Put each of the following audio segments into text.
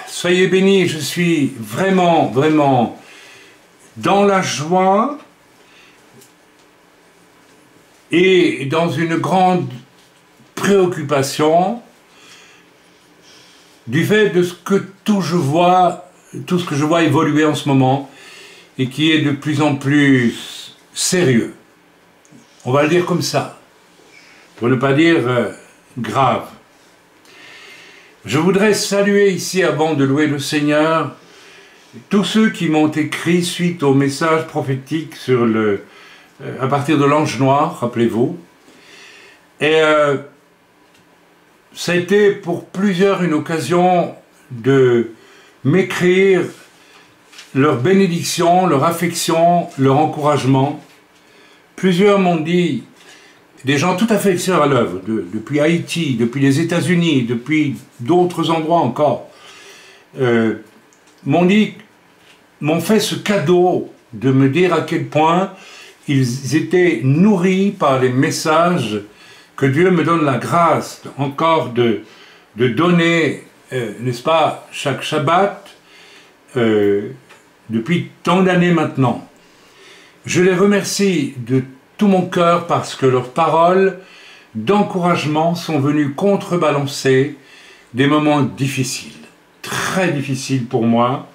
Soyez bénis, je suis vraiment dans la joie et dans une grande préoccupation du fait de tout ce que je vois évoluer en ce moment et qui est de plus en plus sérieux. On va le dire comme ça, pour ne pas dire grave. Je voudrais saluer ici, avant de louer le Seigneur, tous ceux qui m'ont écrit suite au message prophétique à partir de l'Ange Noir, rappelez-vous. Et ça a été pour plusieurs une occasion de m'écrire leur bénédiction, leur affection, leur encouragement. Plusieurs m'ont dit, des gens tout à fait extérieurs à l'œuvre, depuis Haïti, depuis les États-Unis, depuis d'autres endroits encore, m'ont fait ce cadeau de me dire à quel point ils étaient nourris par les messages que Dieu me donne la grâce encore de donner, n'est-ce pas, chaque Shabbat, depuis tant d'années maintenant. Je les remercie de tout mon cœur parce que leurs paroles d'encouragement sont venues contrebalancer des moments difficiles, très difficiles pour moi.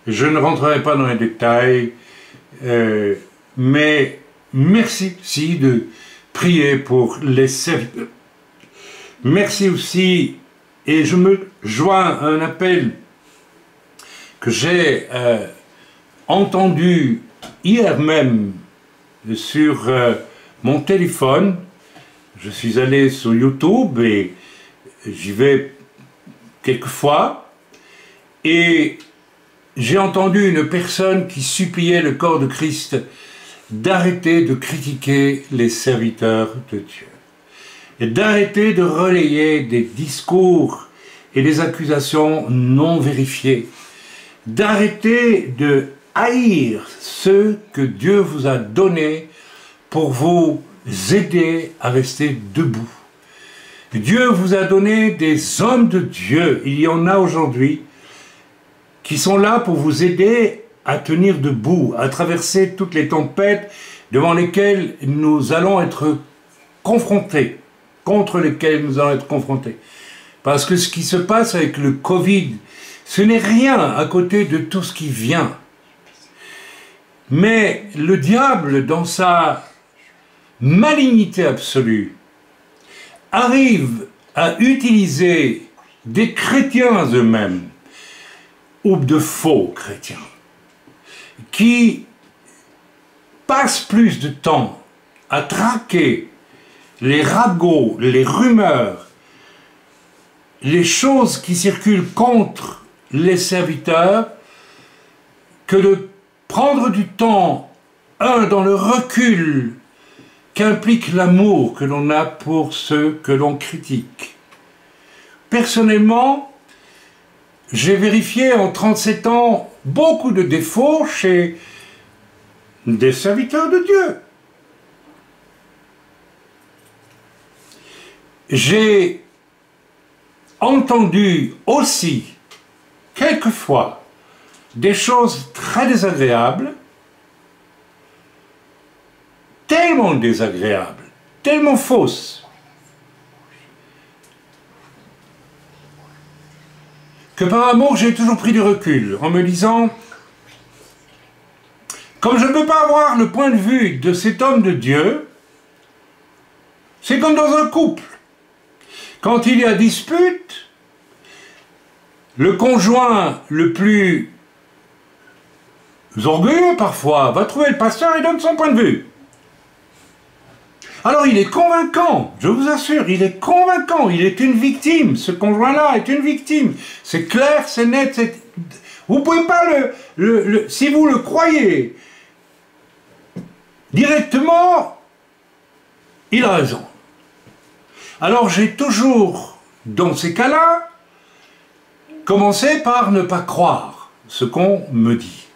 Je ne rentrerai pas dans les détails, mais merci aussi de prier pour les serviteurs. Merci aussi, et je me joins à un appel que j'ai entendu hier même sur mon téléphone. Je suis allé sur YouTube et j'y vais quelquefois, et j'ai entendu une personne qui suppliait le corps de Christ d'arrêter de critiquer les serviteurs de Dieu et d'arrêter de relayer des discours et des accusations non vérifiées, d'arrêter de haïr ceux que Dieu vous a donnés pour vous aider à rester debout. Dieu vous a donné des hommes de Dieu, il y en a aujourd'hui, qui sont là pour vous aider à tenir debout, à traverser toutes les tempêtes devant lesquelles nous allons être confrontés, contre lesquelles nous allons être confrontés. Parce que ce qui se passe avec le Covid, ce n'est rien à côté de tout ce qui vient. Mais le diable, dans sa malignité absolue, arrive à utiliser des chrétiens eux-mêmes, ou de faux chrétiens, qui passent plus de temps à traquer les ragots, les rumeurs, les choses qui circulent contre les serviteurs, que de prendre du temps, dans le recul qu'implique l'amour que l'on a pour ceux que l'on critique. Personnellement, j'ai vérifié en 37 ans beaucoup de défauts chez des serviteurs de Dieu. J'ai entendu aussi, quelquefois, des choses très désagréables, tellement désagréables, tellement fausses, que par amour j'ai toujours pris du recul, en me disant, comme je ne peux pas avoir le point de vue de cet homme de Dieu, c'est comme dans un couple. Quand il y a dispute, le conjoint le plus orgueilleux parfois va trouver le pasteur et donne son point de vue. Alors il est convaincant, je vous assure, il est convaincant, il est une victime, ce conjoint-là est une victime. C'est clair, c'est net, vous ne pouvez pas si vous le croyez directement, il a raison. Alors j'ai toujours, dans ces cas-là, commencé par ne pas croire ce qu'on me dit.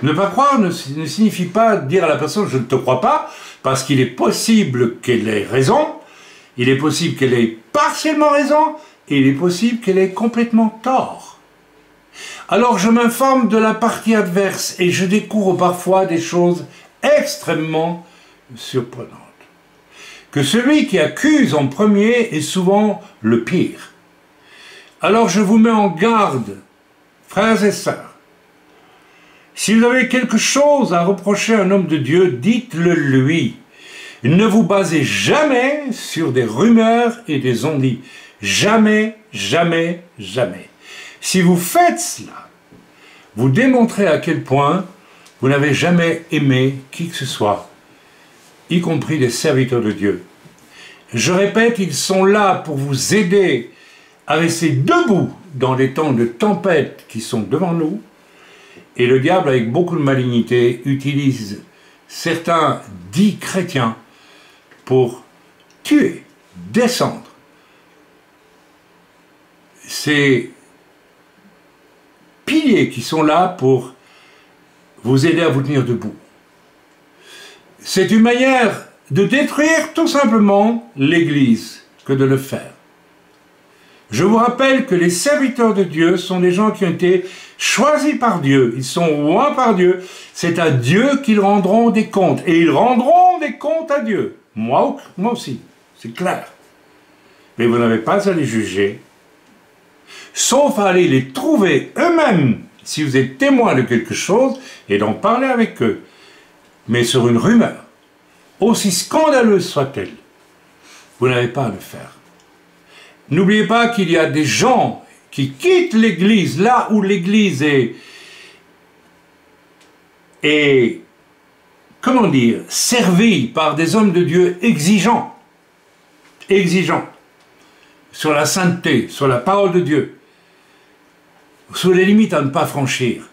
Ne pas croire ne signifie pas dire à la personne « je ne te crois pas », parce qu'il est possible qu'elle ait raison, il est possible qu'elle ait partiellement raison, et il est possible qu'elle ait complètement tort. Alors je m'informe de la partie adverse et je découvre parfois des choses extrêmement surprenantes. Que celui qui accuse en premier est souvent le pire. Alors je vous mets en garde, frères et sœurs. Si vous avez quelque chose à reprocher à un homme de Dieu, dites-le lui. Ne vous basez jamais sur des rumeurs et des on-dit. Jamais, jamais, jamais. Si vous faites cela, vous démontrez à quel point vous n'avez jamais aimé qui que ce soit, y compris les serviteurs de Dieu. Je répète, ils sont là pour vous aider à rester debout dans les temps de tempête qui sont devant nous. Et le diable, avec beaucoup de malignité, utilise certains dits chrétiens pour tuer, descendre. Ces piliers qui sont là pour vous aider à vous tenir debout. C'est une manière de détruire tout simplement l'Église que de le faire. Je vous rappelle que les serviteurs de Dieu sont des gens qui ont été choisis par Dieu. Ils sont loin par Dieu. C'est à Dieu qu'ils rendront des comptes. Et ils rendront des comptes à Dieu. Moi aussi. C'est clair. Mais vous n'avez pas à les juger. Sauf à aller les trouver eux-mêmes, si vous êtes témoin de quelque chose, et d'en parler avec eux. Mais sur une rumeur, aussi scandaleuse soit-elle, vous n'avez pas à le faire. N'oubliez pas qu'il y a des gens qui quittent l'Église, là où l'Église est, comment dire, servie par des hommes de Dieu exigeants, sur la sainteté, sur la parole de Dieu, sur les limites à ne pas franchir,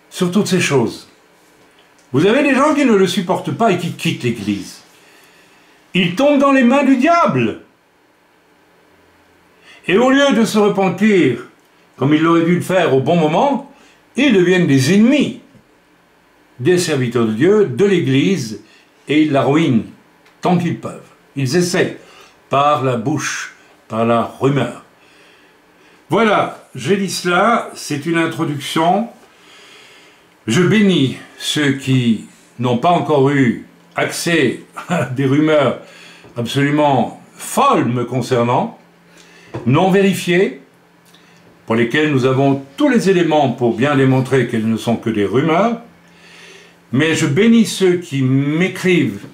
sur toutes ces choses. Vous avez des gens qui ne le supportent pas et qui quittent l'Église. Ils tombent dans les mains du diable. Et au lieu de se repentir, comme ils l'auraient dû le faire au bon moment, ils deviennent des ennemis des serviteurs de Dieu, de l'Église, et ils la ruinent tant qu'ils peuvent. Ils essaient, par la bouche, par la rumeur. Voilà, j'ai dit cela, c'est une introduction. Je bénis ceux qui n'ont pas encore eu accès à des rumeurs absolument folles me concernant, non vérifiées, pour lesquelles nous avons tous les éléments pour bien démontrer qu'elles ne sont que des rumeurs. Mais je bénis ceux qui m'écrivent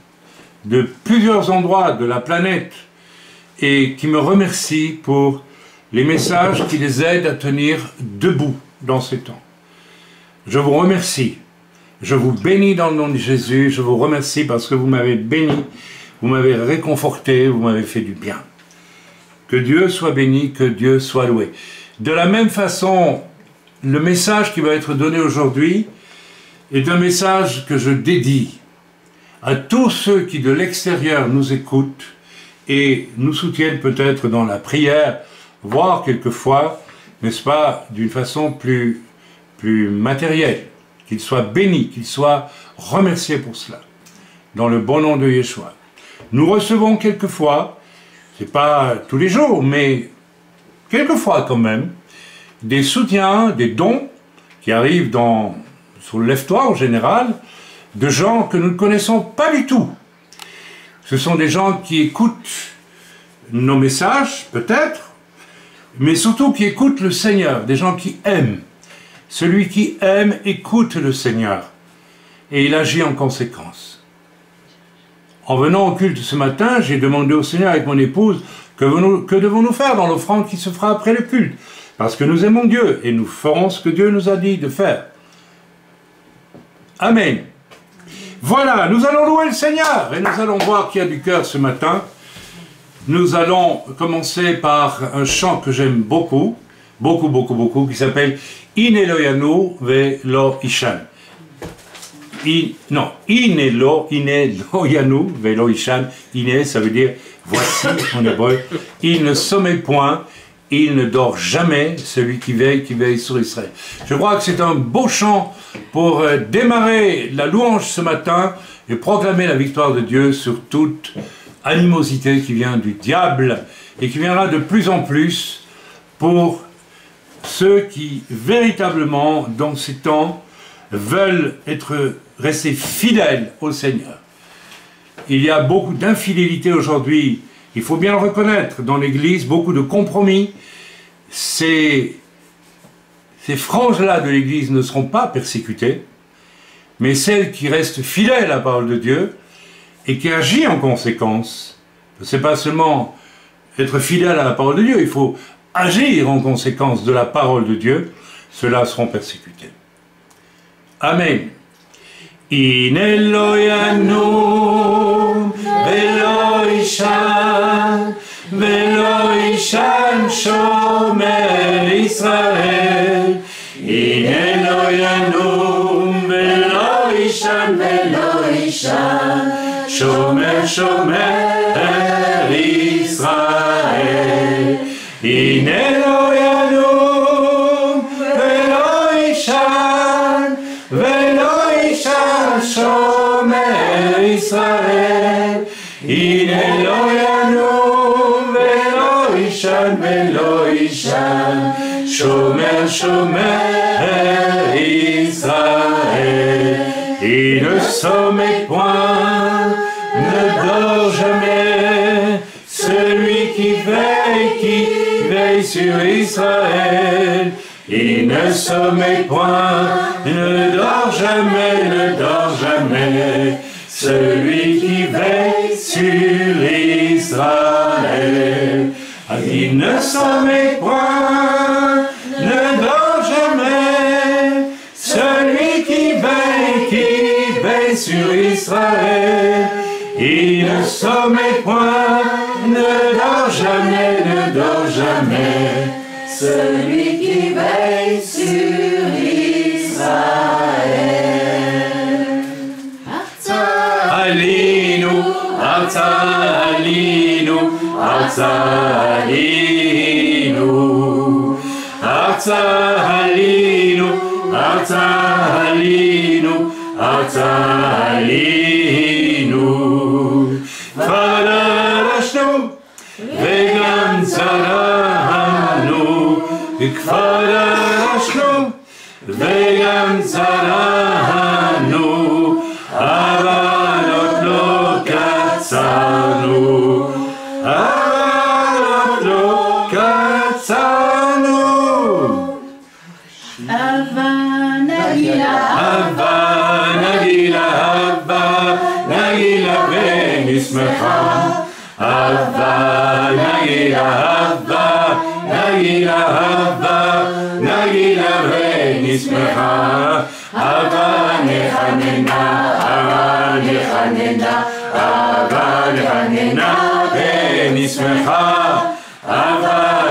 de plusieurs endroits de la planète et qui me remercient pour les messages qui les aident à tenir debout dans ces temps. Je vous remercie. Je vous bénis dans le nom de Jésus. Je vous remercie parce que vous m'avez béni, vous m'avez réconforté, vous m'avez fait du bien. Que Dieu soit béni, que Dieu soit loué. De la même façon, le message qui va être donné aujourd'hui est un message que je dédie à tous ceux qui de l'extérieur nous écoutent et nous soutiennent peut-être dans la prière, voire quelquefois, n'est-ce pas, d'une façon plus matérielle. Qu'ils soient bénis, qu'ils soient remerciés pour cela. Dans le bon nom de Yeshua. Nous recevons quelquefois, c'est pas tous les jours, mais quelquefois quand même, des soutiens, des dons qui arrivent sur le lève-toi en général, de gens que nous ne connaissons pas du tout. Ce sont des gens qui écoutent nos messages, peut-être, mais surtout qui écoutent le Seigneur, des gens qui aiment. Celui qui aime écoute le Seigneur et il agit en conséquence. En venant au culte ce matin, j'ai demandé au Seigneur avec mon épouse que devons-nous faire dans l'offrande qui se fera après le culte, parce que nous aimons Dieu et nous ferons ce que Dieu nous a dit de faire. Amen. Voilà, nous allons louer le Seigneur et nous allons voir qu'il y a du cœur ce matin. Nous allons commencer par un chant que j'aime beaucoup, qui s'appelle In Eloyanu velo Ishan. In Eloyanu velo Ishan. In, ça veut dire voici en hébreu. Il ne sommeille point, il ne dort jamais, celui qui veille sur Israël. Je crois que c'est un beau chant pour démarrer la louange ce matin et proclamer la victoire de Dieu sur toute animosité qui vient du diable et qui viendra de plus en plus pour ceux qui véritablement dans ces temps veulent rester fidèles au Seigneur. Il y a beaucoup d'infidélité aujourd'hui, il faut bien le reconnaître, dans l'Église, beaucoup de compromis. Ces franges-là de l'Église ne seront pas persécutées, mais celles qui restent fidèles à la parole de Dieu et qui agissent en conséquence. Ce n'est pas seulement être fidèle à la parole de Dieu, il faut agir en conséquence de la parole de Dieu, ceux-là seront persécutés. Amen. In Elo yanum velo ishan shomer Israel. In Elo yanum velo ishan shomer Israel. In Elo yanum velo ishan shomer Israel. In Elo yanum velo ishan shomer Israel. Il ne sommeille point, ne dort jamais, celui qui veille sur Israël. Il ne sommeille point, ne dort jamais, celui qui veille sur Israël. Il ne sommeille point, ne dort jamais, celui qui veille sur Israël. Il ne sommeille point, ne dort jamais, celui qui veille sur Israël. Alinu, Alinu, Alinu, Alinu, Alinu. Farashnu, vegam zarahanu, farashnu, vegam zarahanu, avanot lo katsanu, avanot lo katsanu. Nagila, Benismecha. Nagila, Benismecha.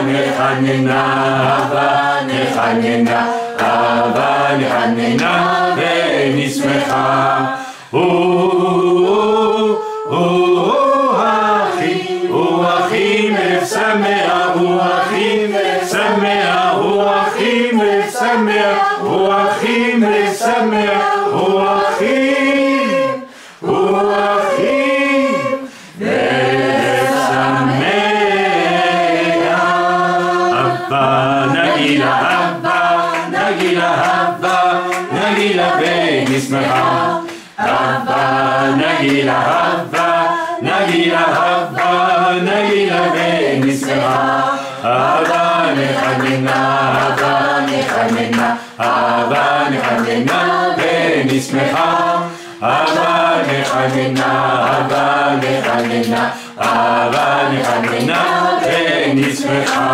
Nechanena, Benismecha. Nechanena, Benismecha.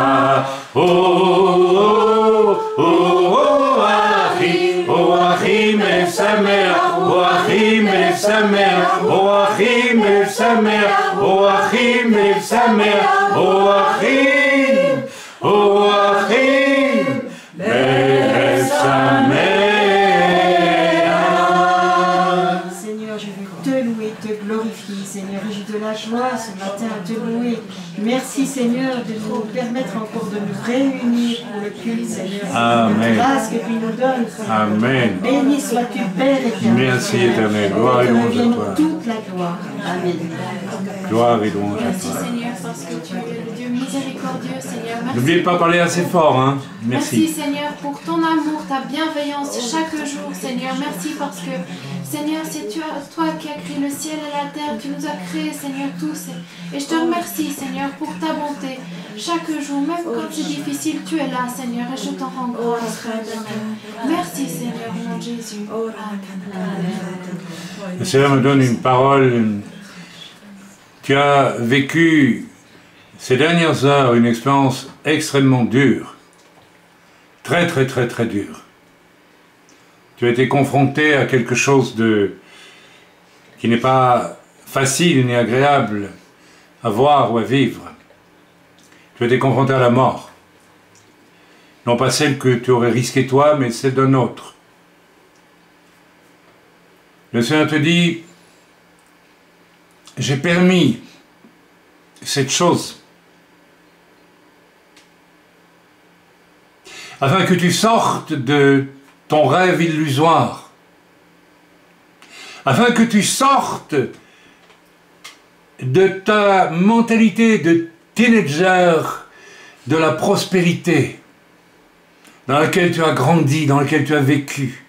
Seigneur, je veux te louer, te glorifier, Seigneur, et j'ai de la joie ce matin à te louer. Merci, Seigneur, de nous permettre encore de nous réunir pour le culte, Seigneur. Amen. La grâce que tu nous donnes. Amen. Béni sois-tu, Père éternel. Merci, éternel. Gloire et louange à toi. Toute la gloire. Amen. Gloire et louange à Merci toi. Seigneur parce que tu es le Dieu miséricordieux Seigneur. Merci. N'oubliez pas de parler assez fort, hein. Merci Merci. Seigneur pour ton amour, ta bienveillance chaque jour Seigneur. Merci parce que Seigneur c'est toi qui as créé le ciel et la terre. Tu nous as créés Seigneur tous. Et je te remercie Seigneur pour ta bonté. Chaque jour, même quand c'est difficile, tu es là Seigneur et je t'en rends grâce. Merci Seigneur, au nom de Jésus. Le Seigneur me donne une parole. Tu as vécu ces dernières heures une expérience extrêmement dure. Très, très, très, très dure. Tu as été confronté à quelque chose qui n'est pas facile ni agréable à voir ou à vivre. Tu as été confronté à la mort. Non pas celle que tu aurais risquée toi, mais celle d'un autre. Le Seigneur te dit, j'ai permis cette chose afin que tu sortes de ton rêve illusoire, afin que tu sortes de ta mentalité de teenager de la prospérité dans laquelle tu as grandi, dans laquelle tu as vécu,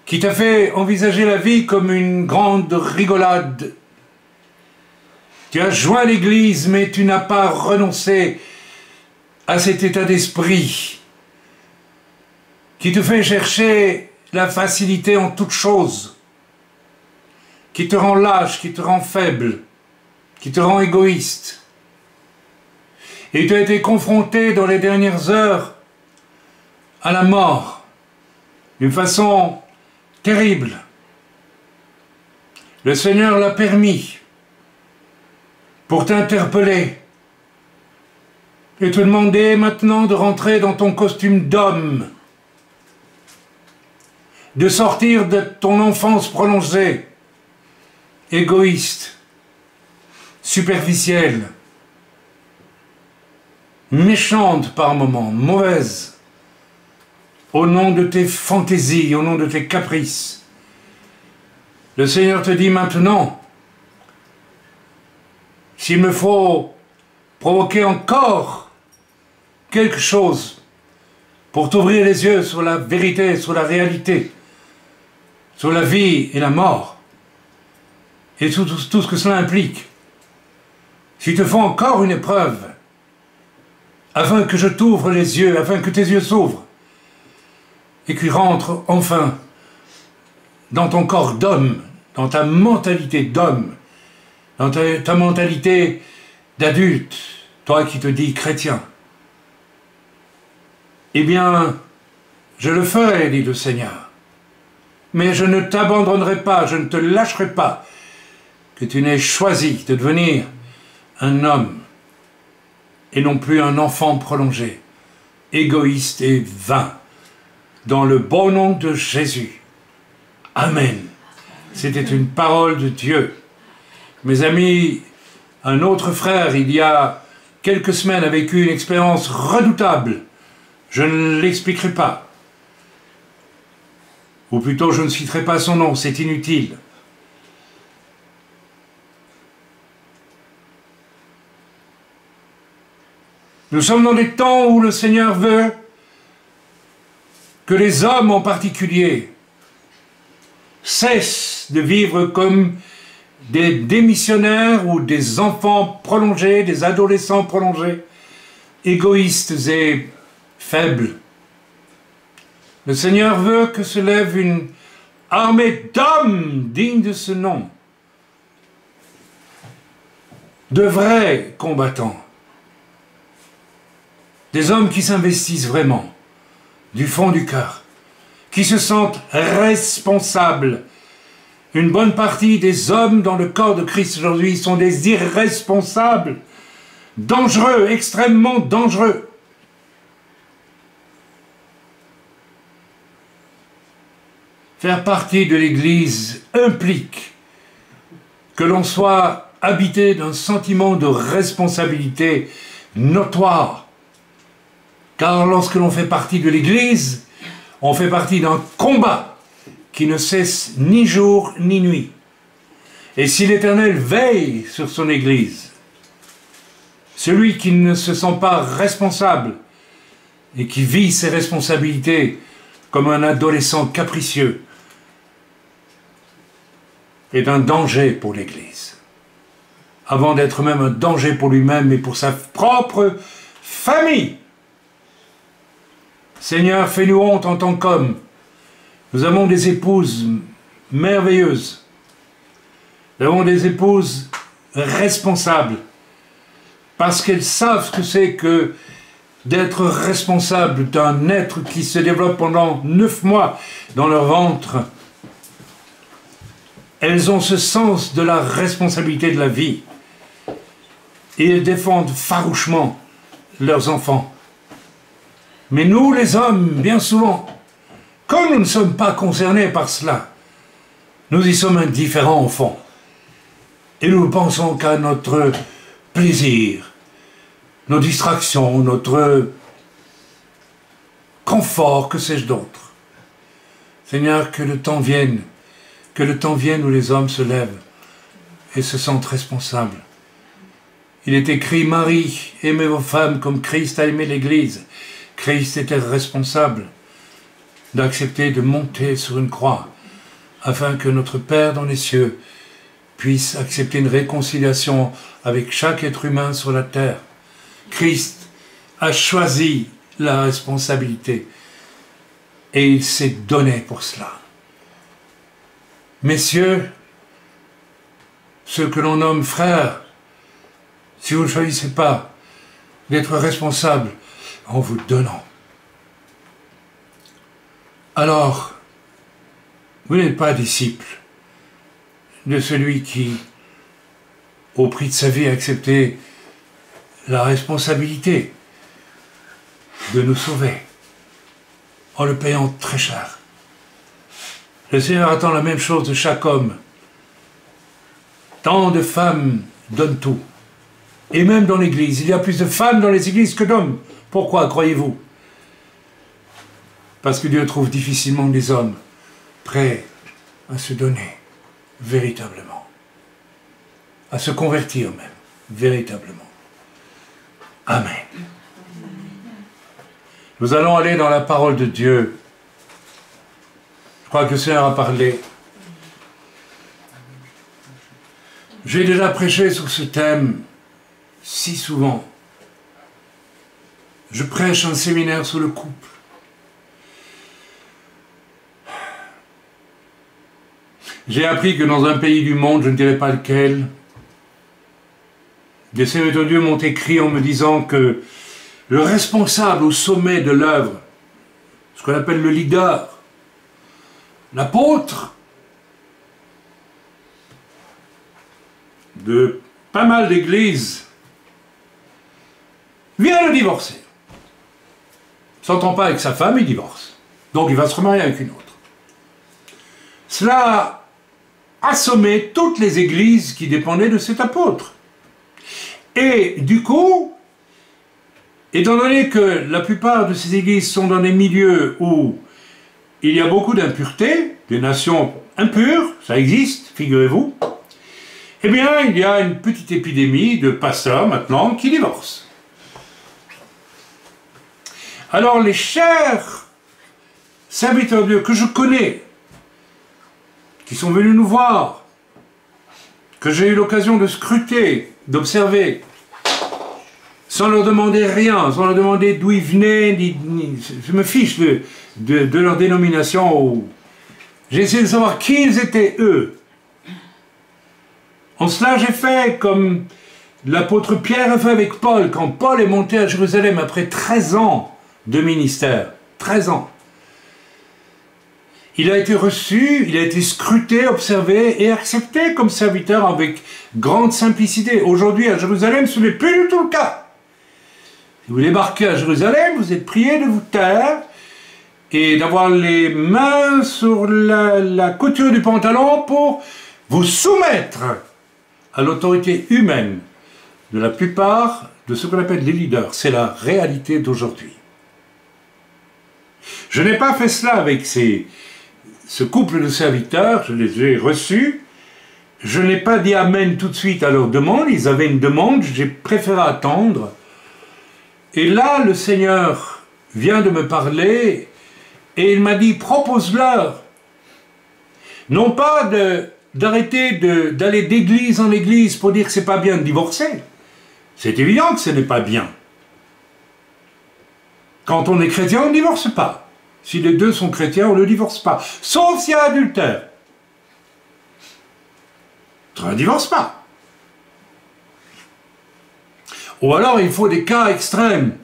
qui t'a fait envisager la vie comme une grande rigolade. Tu as joint l'Église, mais tu n'as pas renoncé à cet état d'esprit qui te fait chercher la facilité en toutes choses, qui te rend lâche, qui te rend faible, qui te rend égoïste. Et tu as été confronté dans les dernières heures à la mort d'une façon terrible. Le Seigneur l'a permis pour t'interpeller et te demander maintenant de rentrer dans ton costume d'homme, de sortir de ton enfance prolongée, égoïste, superficielle, méchante par moments, mauvaise, au nom de tes fantaisies, au nom de tes caprices. Le Seigneur te dit maintenant, s'il me faut provoquer encore quelque chose pour t'ouvrir les yeux sur la vérité, sur la réalité, sur la vie et la mort, et tout ce que cela implique, s'il te faut encore une épreuve, afin que je t'ouvre les yeux, afin que tes yeux s'ouvrent, et qu'ils rentrent enfin dans ton corps d'homme, dans ta mentalité d'homme, dans ta mentalité d'adulte, toi qui te dis chrétien. Eh bien, je le ferai, dit le Seigneur. Mais je ne t'abandonnerai pas, je ne te lâcherai pas, que tu n'aies choisi de devenir un homme, et non plus un enfant prolongé, égoïste et vain, dans le bon nom de Jésus. Amen. C'était une parole de Dieu. Mes amis, un autre frère, il y a quelques semaines, a vécu une expérience redoutable. Je ne l'expliquerai pas. Ou plutôt, je ne citerai pas son nom, c'est inutile. Nous sommes dans des temps où le Seigneur veut que les hommes en particulier cessent de vivre comme des démissionnaires ou des enfants prolongés, des adolescents prolongés, égoïstes et faibles. Le Seigneur veut que se lève une armée d'hommes dignes de ce nom, de vrais combattants, des hommes qui s'investissent vraiment, du fond du cœur, qui se sentent responsables. Une bonne partie des hommes dans le corps de Christ aujourd'hui sont des irresponsables, dangereux, extrêmement dangereux. Faire partie de l'Église implique que l'on soit habité d'un sentiment de responsabilité notoire. Car lorsque l'on fait partie de l'Église, on fait partie d'un combat qui ne cesse ni jour ni nuit. Et si l'Éternel veille sur son Église, celui qui ne se sent pas responsable et qui vit ses responsabilités comme un adolescent capricieux est un danger pour l'Église, avant d'être même un danger pour lui-même et pour sa propre famille. Seigneur, fais-nous honte en tant qu'hommes. Nous avons des épouses merveilleuses. Nous avons des épouses responsables, parce qu'elles savent ce que c'est que d'être responsable d'un être qui se développe pendant 9 mois dans leur ventre. Elles ont ce sens de la responsabilité de la vie. Et elles défendent farouchement leurs enfants. Mais nous, les hommes, bien souvent, comme nous ne sommes pas concernés par cela, nous y sommes indifférents au fond. Et nous ne pensons qu'à notre plaisir, nos distractions, notre confort, que sais-je d'autre. Seigneur, que le temps vienne où les hommes se lèvent et se sentent responsables. Il est écrit, Marie, aimez vos femmes comme Christ a aimé l'Église. Christ était responsable d'accepter de monter sur une croix afin que notre Père dans les cieux puisse accepter une réconciliation avec chaque être humain sur la terre. Christ a choisi la responsabilité et il s'est donné pour cela. Messieurs, ceux que l'on nomme frères, si vous ne choisissez pas d'être responsables en vous donnant, alors vous n'êtes pas disciples de celui qui, au prix de sa vie, a accepté la responsabilité de nous sauver en le payant très cher. Le Seigneur attend la même chose de chaque homme. Tant de femmes donnent tout. Et même dans l'Église, il y a plus de femmes dans les églises que d'hommes. Pourquoi, croyez-vous? Parce que Dieu trouve difficilement des hommes prêts à se donner véritablement, à se convertir même, véritablement. Amen. Nous allons aller dans la parole de Dieu. Je crois que le Seigneur a parlé. J'ai déjà prêché sur ce thème si souvent. Je prêche un séminaire sur le couple. J'ai appris que dans un pays du monde, je ne dirai pas lequel, des serviteurs de Dieu m'ont écrit en me disant que le responsable au sommet de l'œuvre, ce qu'on appelle le leader, l'apôtre de pas mal d'églises, vient de divorcer. Il ne s'entend pas avec sa femme, il divorce. Donc il va se remarier avec une autre. Cela a assommé toutes les églises qui dépendaient de cet apôtre. Et du coup, étant donné que la plupart de ces églises sont dans des milieux où il y a beaucoup d'impureté, des nations impures, ça existe, figurez-vous, eh bien, il y a une petite épidémie de pasteurs maintenant qui divorcent. Alors, les chers serviteurs de Dieu que je connais, qui sont venus nous voir, que j'ai eu l'occasion de scruter, d'observer, sans leur demander rien, sans leur demander d'où ils venaient, je me fiche de leur dénomination. J'ai essayé de savoir qui ils étaient, eux. En cela, j'ai fait comme l'apôtre Pierre a fait avec Paul, quand Paul est monté à Jérusalem après 13 ans de ministère. 13 ans. Il a été reçu, il a été scruté, observé et accepté comme serviteur avec grande simplicité. Aujourd'hui, à Jérusalem, ce n'est plus du tout le cas. Si vous débarquez à Jérusalem, vous êtes prié de vous taire et d'avoir les mains sur la couture du pantalon pour vous soumettre à l'autorité humaine de la plupart de ce qu'on appelle les leaders. C'est la réalité d'aujourd'hui. Je n'ai pas fait cela avec ce couple de serviteurs, je les ai reçus, je n'ai pas dit amen tout de suite à leur demande, ils avaient une demande, j'ai préféré attendre. Et là, le Seigneur vient de me parler et il m'a dit, propose-leur. Non pas d'arrêter d'aller d'église en église pour dire que c'est pas bien de divorcer. C'est évident que ce n'est pas bien. Quand on est chrétien, on ne divorce pas. Si les deux sont chrétiens, on ne divorce pas. Sauf s'il y a adultère. On ne divorce pas. Ou alors il faut des cas extrêmes.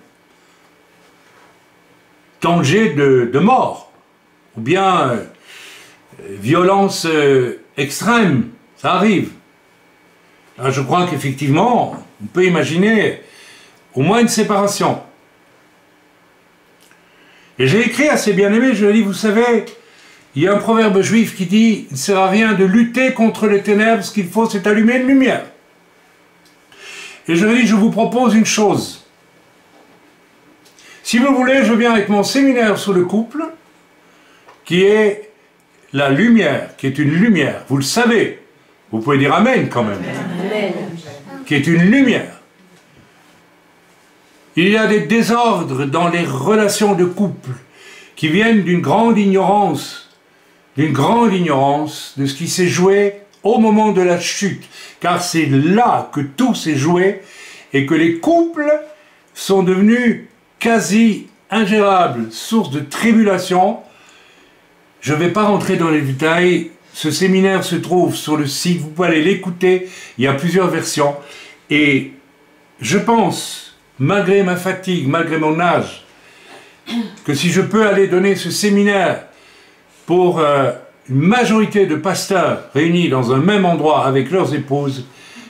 Danger de mort. Ou bien violence extrême. Ça arrive. Là, je crois qu'effectivement, on peut imaginer au moins une séparation. Et j'ai écrit à ces bien-aimés, je leur ai dit, vous savez, il y a un proverbe juif qui dit, il ne sert à rien de lutter contre les ténèbres, ce qu'il faut c'est allumer une lumière. Et je leur ai dit, je vous propose une chose. Si vous voulez, je viens avec mon séminaire sur le couple, qui est la lumière, qui est une lumière, vous le savez. Vous pouvez dire amen quand même. Amen. Qui est une lumière. Il y a des désordres dans les relations de couple qui viennent d'une grande ignorance de ce qui s'est joué au moment de la chute. Car c'est là que tout s'est joué et que les couples sont devenus quasi ingérables, source de tribulation. Je ne vais pas rentrer dans les détails. Ce séminaire se trouve sur le site, vous pouvez aller l'écouter, il y a plusieurs versions. Et je pense, malgré ma fatigue, malgré mon âge, que si je peux aller donner ce séminaire pour une majorité de pasteurs réunis dans un même endroit avec leurs épouses,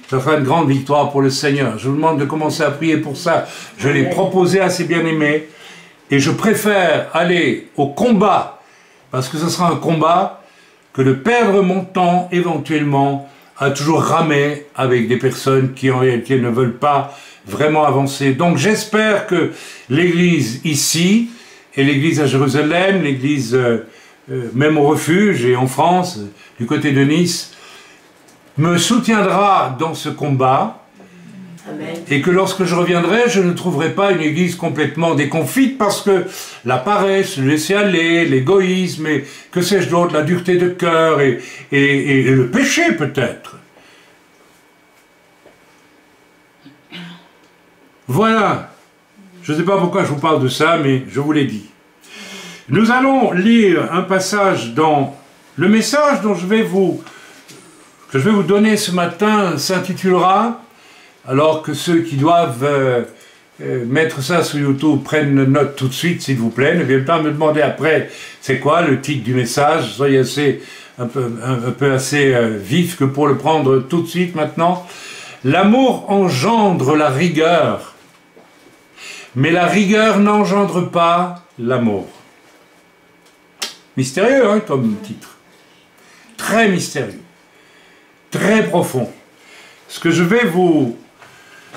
ça sera une grande victoire pour le Seigneur. Je vous demande de commencer à prier pour ça. Je l'ai proposé à ces bien-aimés et je préfère aller au combat, parce que ce sera un combat, que de perdre mon temps éventuellement à toujours ramer avec des personnes qui en réalité ne veulent pas vraiment avancer. Donc j'espère que l'Église ici, et l'Église à Jérusalem, l'Église même au refuge et en France, du côté de Nice, me soutiendra dans ce combat. Amen. Et que lorsque je reviendrai, je ne trouverai pas une église complètement déconfite parce que la paresse, le laisser aller, l'égoïsme, et que sais-je d'autre, la dureté de cœur et le péché peut-être. Voilà. Je ne sais pas pourquoi je vous parle de ça, mais je vous l'ai dit. Nous allons lire un passage dans le message que je vais vous donner ce matin s'intitulera, alors que ceux qui doivent mettre ça sur YouTube prennent note tout de suite, s'il vous plaît. Ne viennent pas me demander après c'est quoi le titre du message. Soyez un peu assez vif que pour le prendre tout de suite maintenant. L'amour engendre la rigueur, mais la rigueur n'engendre pas l'amour. Mystérieux, hein, comme titre. Très mystérieux. Très profond. Ce que je vais vous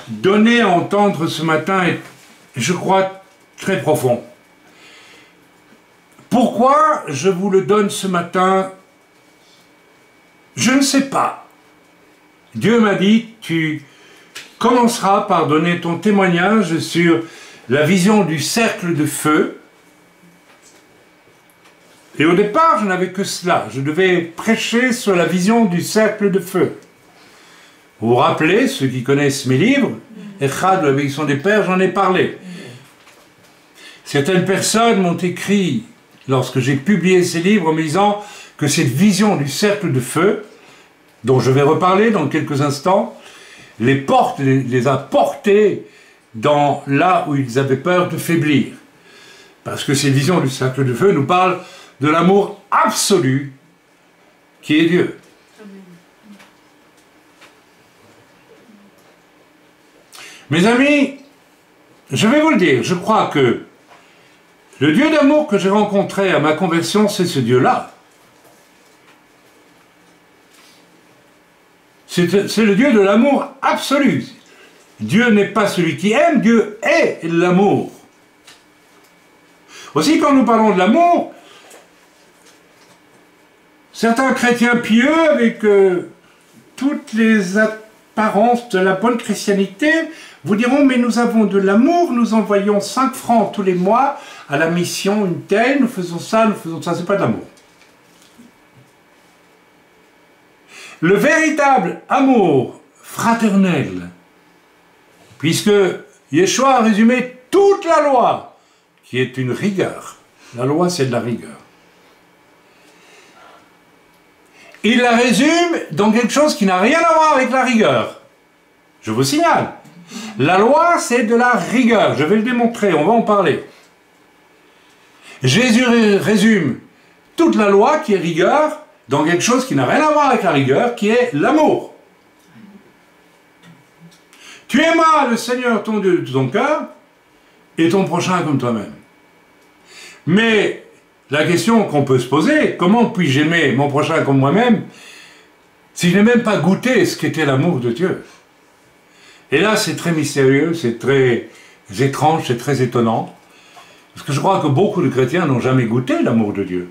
donner à entendre ce matin est, je crois, très profond. Pourquoi je vous le donne ce matin? Je ne sais pas. Dieu m'a dit, tu commenceras par donner ton témoignage sur la vision du cercle de feu. Et au départ, je n'avais que cela. Je devais prêcher sur la vision du cercle de feu. Vous vous rappelez, ceux qui connaissent mes livres, Echad, la bénédiction des pères, j'en ai parlé. Certaines personnes m'ont écrit, lorsque j'ai publié ces livres, en me disant que cette vision du cercle de feu, dont je vais reparler dans quelques instants, les a portés dans là où ils avaient peur de faiblir. Parce que cette vision du cercle de feu nous parle de l'amour absolu qui est Dieu. Mes amis, je vais vous le dire, je crois que le Dieu d'amour que j'ai rencontré à ma conversion, c'est ce Dieu-là. C'est le Dieu de l'amour absolu. Dieu n'est pas celui qui aime, Dieu est l'amour. Aussi, quand nous parlons de l'amour, certains chrétiens pieux avec toutes les apparences de la bonne chrétienté vous diront, mais nous avons de l'amour, nous envoyons 5 francs tous les mois à la mission une telle, nous faisons ça, c'est pas de l'amour. Le véritable amour fraternel, puisque Yeshua a résumé toute la loi, qui est une rigueur. La loi, c'est de la rigueur. Il la résume dans quelque chose qui n'a rien à voir avec la rigueur. Je vous signale. La loi, c'est de la rigueur. Je vais le démontrer, on va en parler. Jésus résume toute la loi qui est rigueur dans quelque chose qui n'a rien à voir avec la rigueur, qui est l'amour. Tu aimeras le Seigneur ton Dieu de ton cœur et ton prochain comme toi-même. Mais la question qu'on peut se poser, comment puis-je aimer mon prochain comme moi-même si je n'ai même pas goûté ce qu'était l'amour de Dieu? Et là, c'est très mystérieux, c'est très étrange, c'est très étonnant. Parce que je crois que beaucoup de chrétiens n'ont jamais goûté l'amour de Dieu.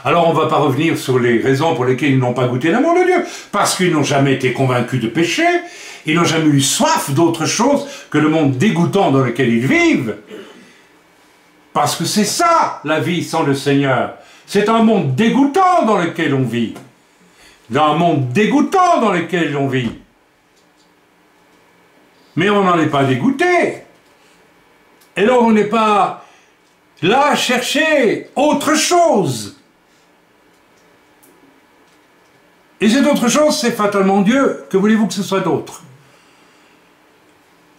Alors on ne va pas revenir sur les raisons pour lesquelles ils n'ont pas goûté l'amour de Dieu. Parce qu'ils n'ont jamais été convaincus de péché, ils n'ont jamais eu soif d'autre chose que le monde dégoûtant dans lequel ils vivent. Parce que c'est ça, la vie sans le Seigneur. C'est un monde dégoûtant dans lequel on vit. Dans un monde dégoûtant dans lequel on vit. Mais on n'en est pas dégoûté. Et donc on n'est pas là à chercher autre chose. Et cette autre chose, c'est fatalement Dieu. Que voulez-vous que ce soit d'autre?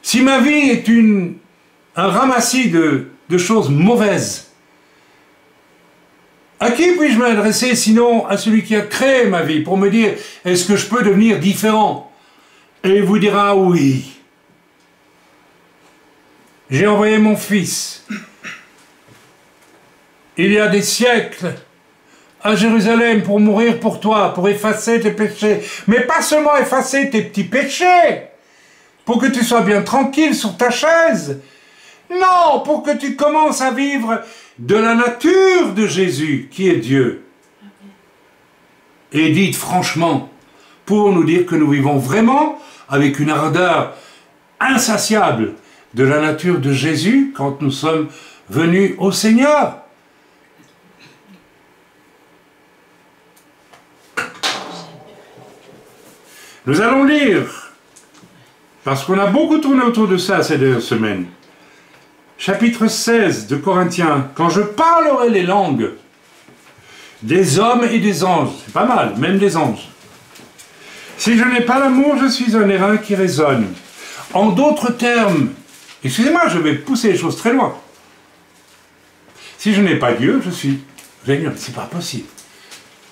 Si ma vie est un ramassis de choses mauvaises, à qui puis-je m'adresser sinon à celui qui a créé ma vie pour me dire, est-ce que je peux devenir différent? Et il vous dira oui. J'ai envoyé mon fils, il y a des siècles, à Jérusalem pour mourir pour toi, pour effacer tes péchés. Mais pas seulement effacer tes petits péchés, pour que tu sois bien tranquille sur ta chaise. Non, pour que tu commences à vivre de la nature de Jésus, qui est Dieu. Et dites franchement, pour nous dire que nous vivons vraiment avec une ardeur insatiable de la nature de Jésus quand nous sommes venus au Seigneur. Nous allons lire, parce qu'on a beaucoup tourné autour de ça ces dernières semaines, chapitre 16 de Corinthiens. Quand je parlerai les langues des hommes et des anges, c'est pas mal, même des anges. Si je n'ai pas l'amour, je suis un airain qui résonne. En d'autres termes, excusez-moi, je vais pousser les choses très loin. Si je n'ai pas Dieu, je suis... Vous allez dire, c'est pas possible.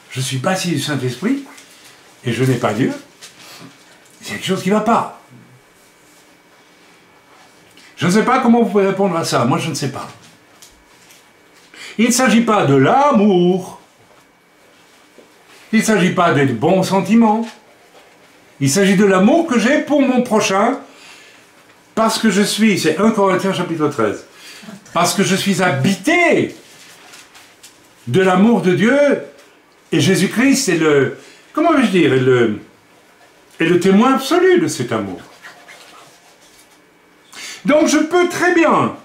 Je suis baptisé du Saint-Esprit et je n'ai pas Dieu. C'est quelque chose qui ne va pas. Je ne sais pas comment vous pouvez répondre à ça. Moi, je ne sais pas. Il ne s'agit pas de l'amour. Il ne s'agit pas des bons sentiments. Il s'agit de l'amour que j'ai pour mon prochain parce que je suis, c'est 1 Corinthiens chapitre 13, parce que je suis habité de l'amour de Dieu et Jésus-Christ est le, comment vais-je dire, est le témoin absolu de cet amour. Donc je peux très bien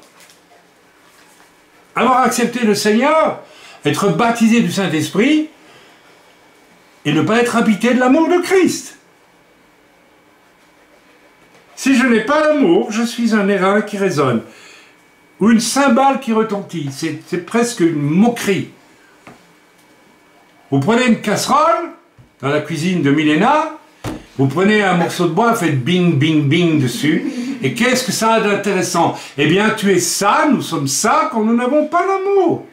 avoir accepté le Seigneur, être baptisé du Saint-Esprit et ne pas être habité de l'amour de Christ. Si je n'ai pas l'amour, je suis un airain qui résonne, ou une cymbale qui retentit. C'est presque une moquerie. Vous prenez une casserole, dans la cuisine de Milena, vous prenez un morceau de bois, faites bing, bing, bing dessus, et qu'est-ce que ça a d'intéressant? Eh bien, tu es ça, nous sommes ça, quand nous n'avons pas l'amour.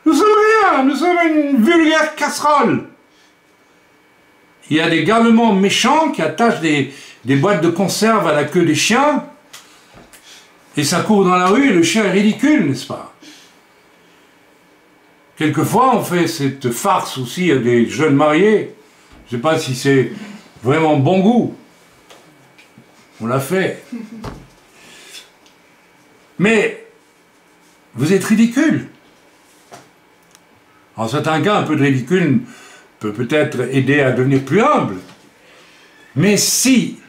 Nous sommes rien, nous sommes une vulgaire casserole. Il y a des garnements méchants qui attachent des boîtes de conserve à la queue des chiens, et ça court dans la rue, et le chien est ridicule, n'est-ce pas? Quelquefois, on fait cette farce aussi à des jeunes mariés. Je ne sais pas si c'est vraiment bon goût. On l'a fait. Mais, vous êtes ridicule. Alors, certains cas, un peu de ridicule peut peut-être aider à devenir plus humble. Mais si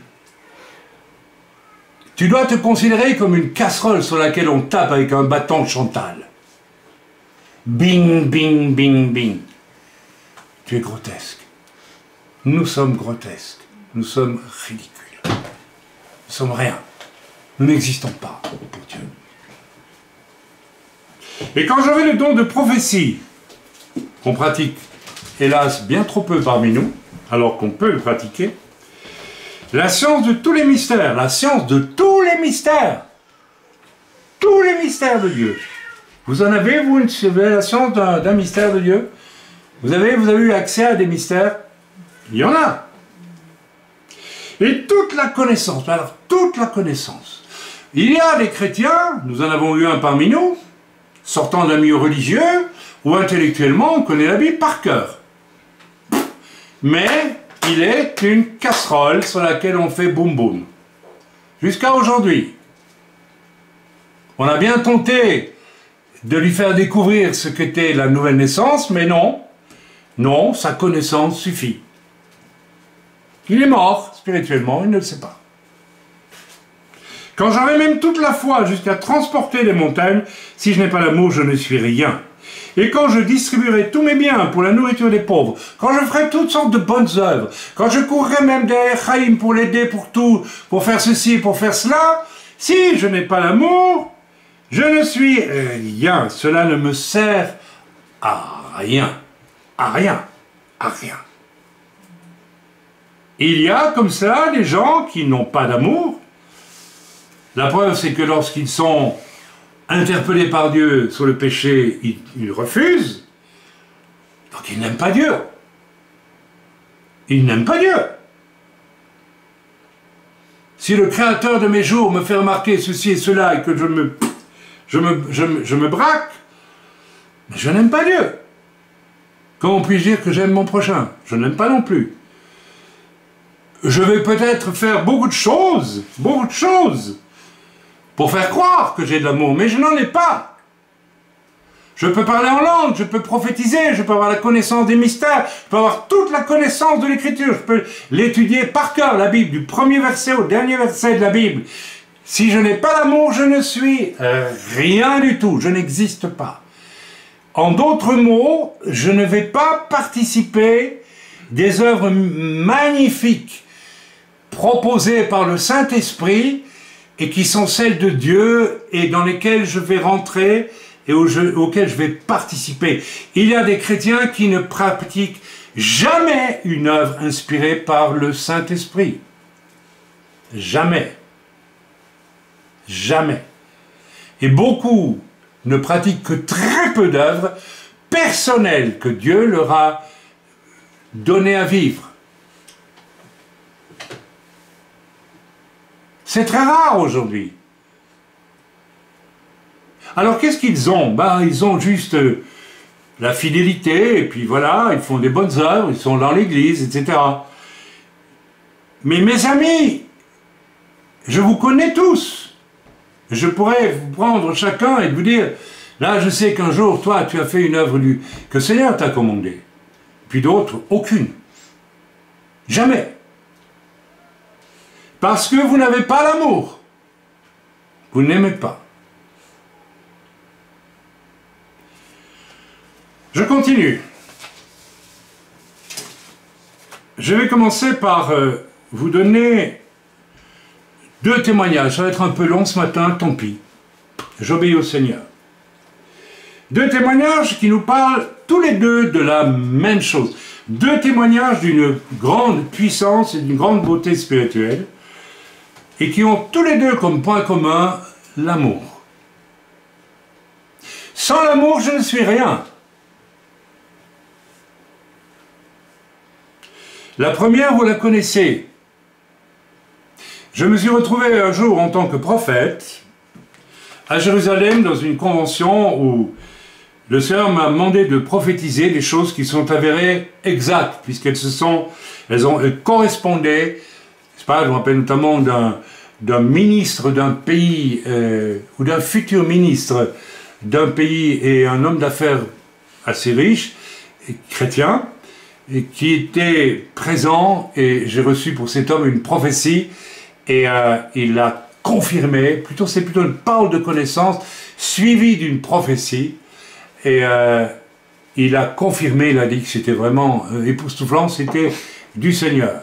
tu dois te considérer comme une casserole sur laquelle on tape avec un bâton de Chantal, bing, bing, bing, bing, tu es grotesque. Nous sommes grotesques. Nous sommes ridicules. Nous sommes rien. Nous n'existons pas pour Dieu. Et quand j'avais le don de prophétie, qu'on pratique, hélas, bien trop peu parmi nous, alors qu'on peut le pratiquer, la science de tous les mystères, la science de tous les mystères de Dieu. Vous en avez, vous, la science d'un mystère de Dieu? Vous avez eu accès à des mystères? Il y en a. Et toute la connaissance, alors toute la connaissance. Il y a des chrétiens, nous en avons eu un parmi nous, sortant d'un milieu religieux, où intellectuellement on connaît la Bible par cœur. Mais il est une casserole sur laquelle on fait boum boum. Jusqu'à aujourd'hui. On a bien tenté de lui faire découvrir ce qu'était la nouvelle naissance, mais non. Non, sa connaissance suffit. Il est mort spirituellement, il ne le sait pas. Quand j'aurai même toute la foi jusqu'à transporter les montagnes, si je n'ai pas l'amour, je ne suis rien. Et quand je distribuerai tous mes biens pour la nourriture des pauvres, quand je ferai toutes sortes de bonnes œuvres, quand je courrai même derrière Chaim pour l'aider pour tout, pour faire ceci, pour faire cela, si je n'ai pas l'amour, je ne suis rien. Cela ne me sert à rien. À rien. À rien. Il y a comme ça des gens qui n'ont pas d'amour. La preuve, c'est que lorsqu'ils sont interpellés par Dieu sur le péché, ils refusent. Donc ils n'aiment pas Dieu. Ils n'aiment pas Dieu. Si le Créateur de mes jours me fait remarquer ceci et cela et que je me braque, je n'aime pas Dieu. Comment puis-je dire que j'aime mon prochain? Je n'aime pas non plus. Je vais peut-être faire beaucoup de choses, pour faire croire que j'ai de l'amour, mais je n'en ai pas. Je peux parler en langue, je peux prophétiser, je peux avoir la connaissance des mystères, je peux avoir toute la connaissance de l'Écriture, je peux l'étudier par cœur, la Bible, du premier verset au dernier verset de la Bible. Si je n'ai pas l'amour, je ne suis rien du tout, je n'existe pas. En d'autres mots, je ne vais pas participer des œuvres magnifiques proposées par le Saint-Esprit et qui sont celles de Dieu et dans lesquelles je vais rentrer et auxquelles je vais participer. Il y a des chrétiens qui ne pratiquent jamais une œuvre inspirée par le Saint-Esprit. Jamais. Jamais. Et beaucoup ne pratiquent que très peu d'œuvres personnelles que Dieu leur a données à vivre. C'est très rare aujourd'hui. Alors qu'est-ce qu'ils ont? Ben, ils ont juste la fidélité, et puis voilà, ils font des bonnes œuvres, ils sont dans l'église, etc. Mais mes amis, je vous connais tous. Je pourrais vous prendre chacun et vous dire, là je sais qu'un jour, toi, tu as fait une œuvre que le Seigneur t'a commandée. Puis d'autres, aucune. Jamais. Parce que vous n'avez pas l'amour. Vous n'aimez pas. Je continue. Je vais commencer par vous donner 2 témoignages. Ça va être un peu long ce matin, tant pis. J'obéis au Seigneur. 2 témoignages qui nous parlent tous les deux de la même chose. 2 témoignages d'une grande puissance et d'une grande beauté spirituelle et qui ont tous les deux comme point commun l'amour. Sans l'amour, je ne suis rien. La première, vous la connaissez. Je me suis retrouvé un jour en tant que prophète à Jérusalem dans une convention où le Seigneur m'a demandé de prophétiser des choses qui sont avérées exactes, puisqu'elles correspondaient, je me rappelle notamment d'un ministre d'un pays, ou d'un futur ministre d'un pays et un homme d'affaires assez riche, et chrétien, qui était présent, et j'ai reçu pour cet homme une prophétie, et il a confirmé, c'est plutôt une parole de connaissance, suivie d'une prophétie, et il a confirmé, il a dit que c'était vraiment époustouflant, c'était du Seigneur.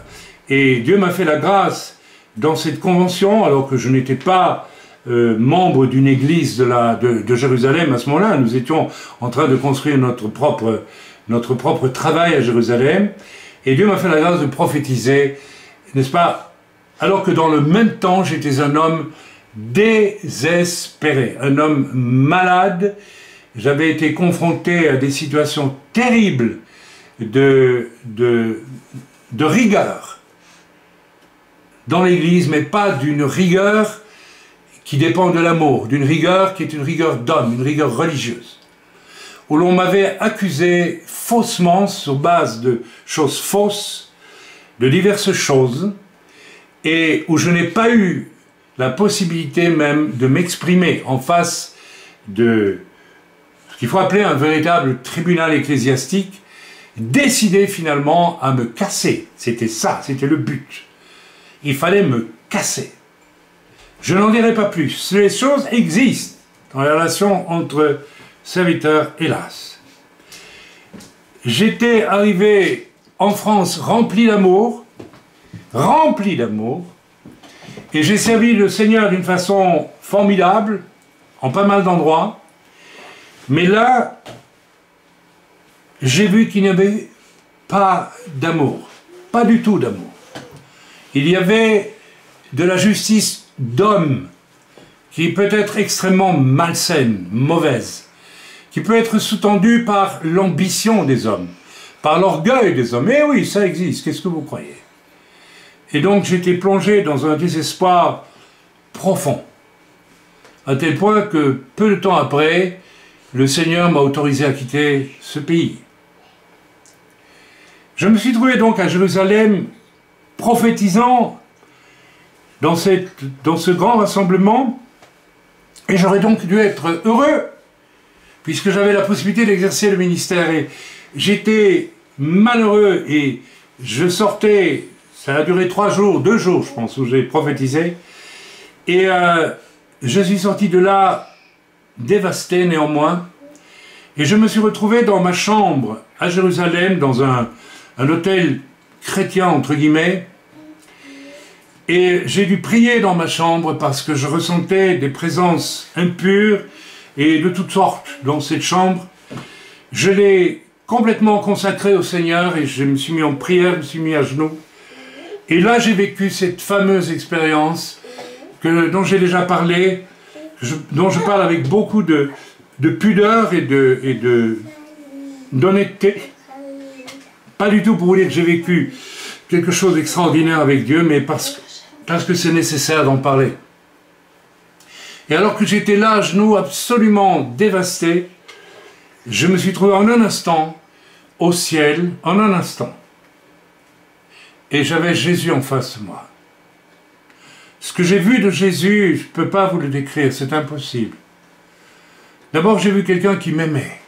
Et Dieu m'a fait la grâce dans cette convention, alors que je n'étais pas membre d'une église de Jérusalem à ce moment-là. Nous étions en train de construire notre propre travail à Jérusalem. Et Dieu m'a fait la grâce de prophétiser, n'est-ce pas? Alors que dans le même temps, j'étais un homme désespéré, un homme malade. J'avais été confronté à des situations terribles de rigueur dans l'Église, mais pas d'une rigueur qui dépend de l'amour, d'une rigueur qui est une rigueur d'homme, une rigueur religieuse, où l'on m'avait accusé faussement, sur base de choses fausses, de diverses choses, et où je n'ai pas eu la possibilité même de m'exprimer en face de ce qu'il faut appeler un véritable tribunal ecclésiastique, décidé finalement à me casser. C'était ça, c'était le but. Il fallait me casser. Je n'en dirai pas plus. Les choses existent dans la relation entre serviteurs, hélas. J'étais arrivé en France rempli d'amour, et j'ai servi le Seigneur d'une façon formidable, en pas mal d'endroits, mais là, j'ai vu qu'il n'y avait pas d'amour, pas du tout d'amour. Il y avait de la justice d'homme qui peut être extrêmement malsaine, mauvaise, qui peut être sous-tendue par l'ambition des hommes, par l'orgueil des hommes. Eh oui, ça existe, qu'est-ce que vous croyez? Et donc j'étais plongé dans un désespoir profond, à tel point que peu de temps après, le Seigneur m'a autorisé à quitter ce pays. Je me suis trouvé donc à Jérusalem, prophétisant dans ce grand rassemblement, et j'aurais donc dû être heureux, puisque j'avais la possibilité d'exercer le ministère. Et j'étais malheureux, et je sortais, ça a duré 2 jours, je pense, où j'ai prophétisé, et je suis sorti de là dévasté néanmoins, et je me suis retrouvé dans ma chambre à Jérusalem, dans un hôtel chrétien, entre guillemets, et j'ai dû prier dans ma chambre parce que je ressentais des présences impures et de toutes sortes dans cette chambre. Je l'ai complètement consacré au Seigneur et je me suis mis en prière, je me suis mis à genoux. Et là, j'ai vécu cette fameuse expérience dont j'ai déjà parlé, dont je parle avec beaucoup de pudeur et d'honnêteté. Pas du tout pour vous dire que j'ai vécu quelque chose d'extraordinaire avec Dieu, mais parce que c'est nécessaire d'en parler. Et alors que j'étais là, à genoux, absolument dévasté, je me suis trouvé en un instant au ciel, en un instant. Et j'avais Jésus en face de moi. Ce que j'ai vu de Jésus, je ne peux pas vous le décrire, c'est impossible. D'abord, j'ai vu quelqu'un qui m'aimait.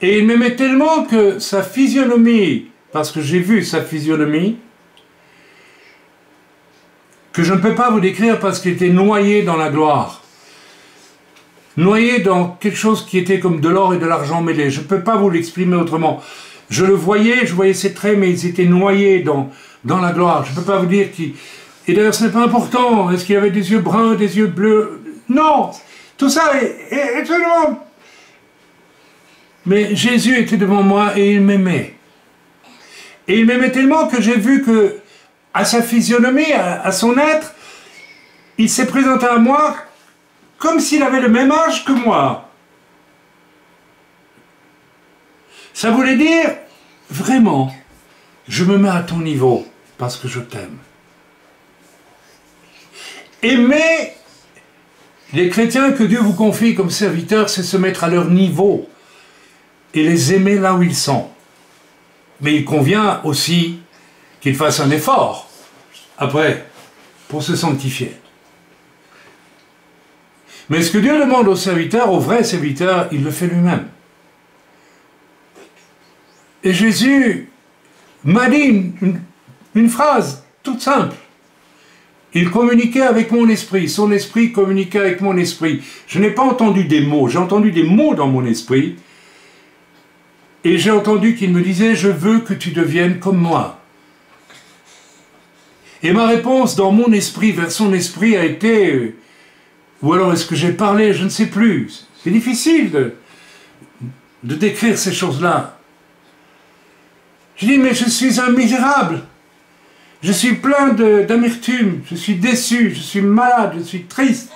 Et il m'aimait tellement que sa physionomie, parce que j'ai vu sa physionomie, que je ne peux pas vous décrire parce qu'il était noyé dans la gloire. Noyé dans quelque chose qui était comme de l'or et de l'argent mêlés. Je ne peux pas vous l'exprimer autrement. Je le voyais, je voyais ses traits, mais ils étaient noyés dans la gloire. Je ne peux pas vous dire qui. Et d'ailleurs, ce n'est pas important. Est-ce qu'il y avait des yeux bruns, des yeux bleus? Non! Tout ça est absolument... Mais Jésus était devant moi et il m'aimait. Et il m'aimait tellement que j'ai vu que, à sa physionomie, à son être, il s'est présenté à moi comme s'il avait le même âge que moi. Ça voulait dire, vraiment, je me mets à ton niveau parce que je t'aime. Aimer les chrétiens que Dieu vous confie comme serviteurs, c'est se mettre à leur niveau et les aimer là où ils sont. Mais il convient aussi qu'ils fassent un effort, après, pour se sanctifier. Mais ce que Dieu demande aux serviteurs, aux vrais serviteurs, il le fait lui-même. Et Jésus m'a dit une phrase toute simple. Il communiquait avec mon esprit, son esprit communiquait avec mon esprit. Je n'ai pas entendu des mots, j'ai entendu des mots dans mon esprit. Et j'ai entendu qu'il me disait, je veux que tu deviennes comme moi. Et ma réponse dans mon esprit, vers son esprit, a été, ou alors est-ce que j'ai parlé, je ne sais plus. C'est difficile de décrire ces choses-là. Je dis, mais je suis un misérable. Je suis plein d'amertume, je suis déçu, je suis malade, je suis triste.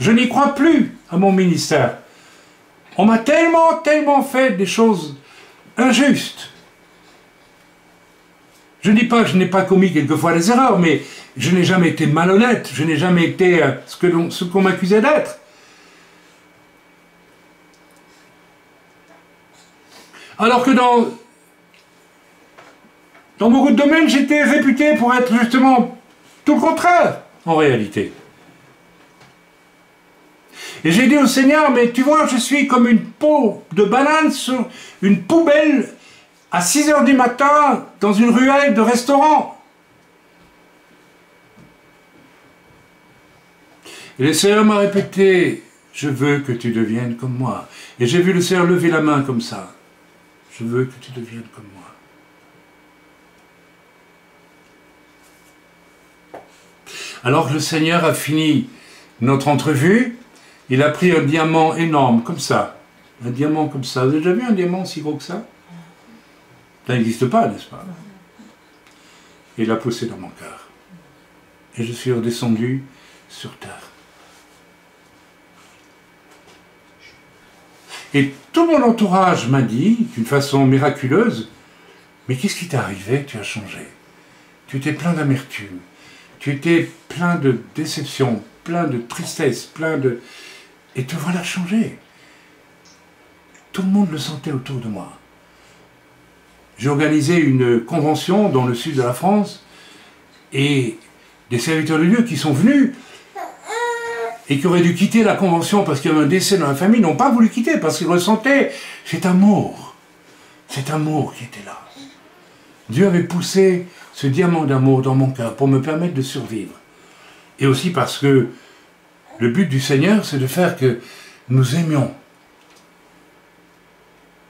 Je n'y crois plus à mon ministère. On m'a tellement fait des choses injustes. Je ne dis pas que je n'ai pas commis quelquefois des erreurs, mais je n'ai jamais été malhonnête, je n'ai jamais été ce qu'on m'accusait d'être. Alors que dans beaucoup de domaines, j'étais réputé pour être justement tout le contraire, en réalité. Et j'ai dit au Seigneur, mais tu vois, je suis comme une peau de banane sur une poubelle à 6 h du matin dans une ruelle de restaurant. Et le Seigneur m'a répété, je veux que tu deviennes comme moi. Et j'ai vu le Seigneur lever la main comme ça. Je veux que tu deviennes comme moi. Alors que le Seigneur a fini notre entrevue, il a pris un diamant énorme, comme ça. Un diamant comme ça. Vous avez déjà vu un diamant aussi gros que ça? Ça n'existe pas, n'est-ce pas? Et il l'a poussé dans mon cœur. Et je suis redescendu sur terre. Et tout mon entourage m'a dit, d'une façon miraculeuse, mais qu'est-ce qui t'est arrivé? Tu as changé. Tu étais plein d'amertume. Tu étais plein de déception, plein de tristesse, plein de... Et te voilà changé. Tout le monde le sentait autour de moi. J'ai organisé une convention dans le sud de la France et des serviteurs de Dieu qui sont venus et qui auraient dû quitter la convention parce qu'il y avait un décès dans la famille, n'ont pas voulu quitter parce qu'ils ressentaient cet amour qui était là. Dieu avait poussé ce diamant d'amour dans mon cœur pour me permettre de survivre. Et aussi parce que le but du Seigneur, c'est de faire que nous aimions.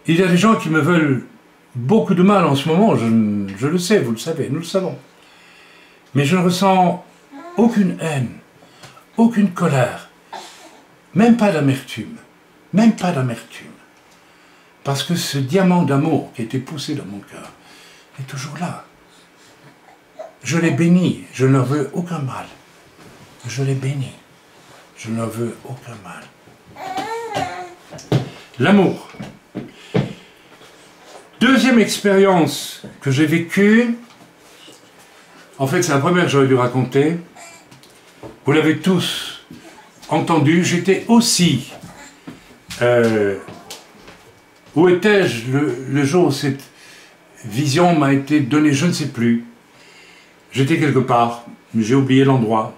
Il y a des gens qui me veulent beaucoup de mal en ce moment, je le sais, vous le savez, nous le savons. Mais je ne ressens aucune haine, aucune colère, même pas d'amertume, Parce que ce diamant d'amour qui a été poussé dans mon cœur est toujours là. Je les bénis, je ne leur veux aucun mal. Je les bénis, je ne leur veux aucun mal. L'amour. Deuxième expérience que j'ai vécue, en fait c'est la première que j'aurais dû raconter, vous l'avez tous entendu, j'étais aussi, où étais-je le jour où cette vision m'a été donnée, je ne sais plus, j'étais quelque part, mais j'ai oublié l'endroit,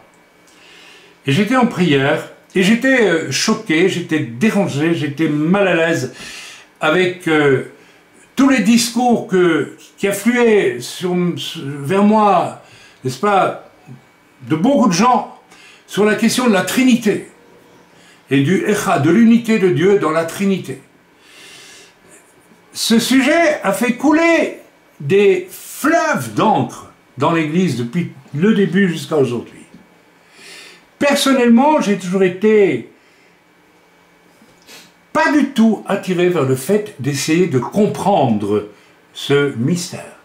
et j'étais en prière, et j'étais choqué, j'étais dérangé, j'étais mal à l'aise avec... tous les discours qui affluaient vers moi, n'est-ce pas, de beaucoup de gens, sur la question de la Trinité, et du Echad, de l'unité de Dieu dans la Trinité. Ce sujet a fait couler des fleuves d'encre dans l'Église depuis le début jusqu'à aujourd'hui. Personnellement, j'ai toujours été pas du tout attiré vers le fait d'essayer de comprendre ce mystère.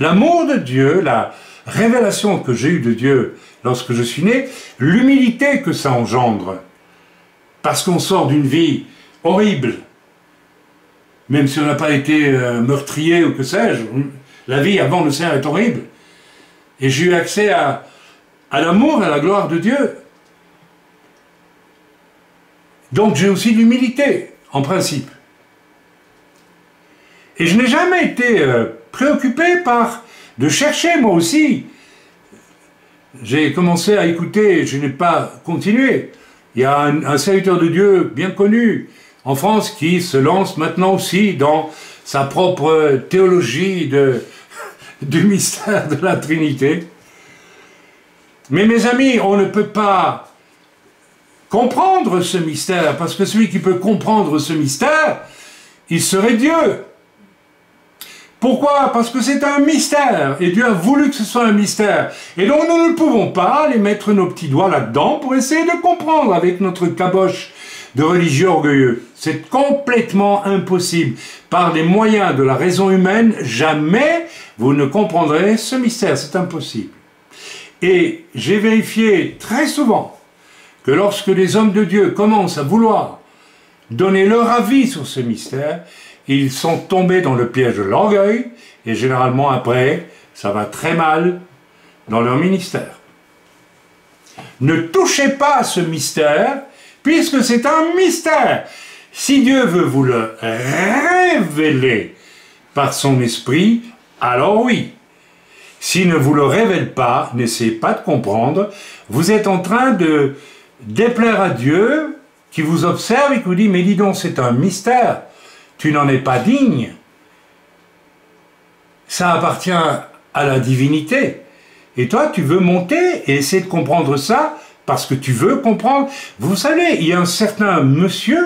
L'amour de Dieu, la révélation que j'ai eue de Dieu lorsque je suis né, l'humilité que ça engendre, parce qu'on sort d'une vie horrible, même si on n'a pas été meurtrier ou que sais-je, la vie avant le Seigneur est horrible, et j'ai eu accès à l'amour et à la gloire de Dieu. Donc j'ai aussi l'humilité, en principe. Et je n'ai jamais été préoccupé de chercher, moi aussi. J'ai commencé à écouter, je n'ai pas continué. Il y a un serviteur de Dieu bien connu en France qui se lance maintenant aussi dans sa propre théologie du mystère de la Trinité. Mais mes amis, on ne peut pas comprendre ce mystère, parce que celui qui peut comprendre ce mystère, il serait Dieu. Pourquoi? Parce que c'est un mystère, et Dieu a voulu que ce soit un mystère. Et donc nous ne pouvons pas aller mettre nos petits doigts là-dedans pour essayer de comprendre avec notre caboche de religieux orgueilleux. C'est complètement impossible. Par les moyens de la raison humaine, jamais vous ne comprendrez ce mystère. C'est impossible. Et j'ai vérifié très souvent que lorsque les hommes de Dieu commencent à vouloir donner leur avis sur ce mystère, ils sont tombés dans le piège de l'orgueil, et généralement après, ça va très mal dans leur ministère. Ne touchez pas à ce mystère, puisque c'est un mystère. Si Dieu veut vous le révéler par son esprit, alors oui. S'il ne vous le révèle pas, n'essayez pas de comprendre, vous êtes en train de déplaire à Dieu, qui vous observe et qui vous dit, mais dis donc, c'est un mystère. Tu n'en es pas digne. Ça appartient à la divinité. Et toi, tu veux monter et essayer de comprendre ça parce que tu veux comprendre. Vous savez, il y a un certain monsieur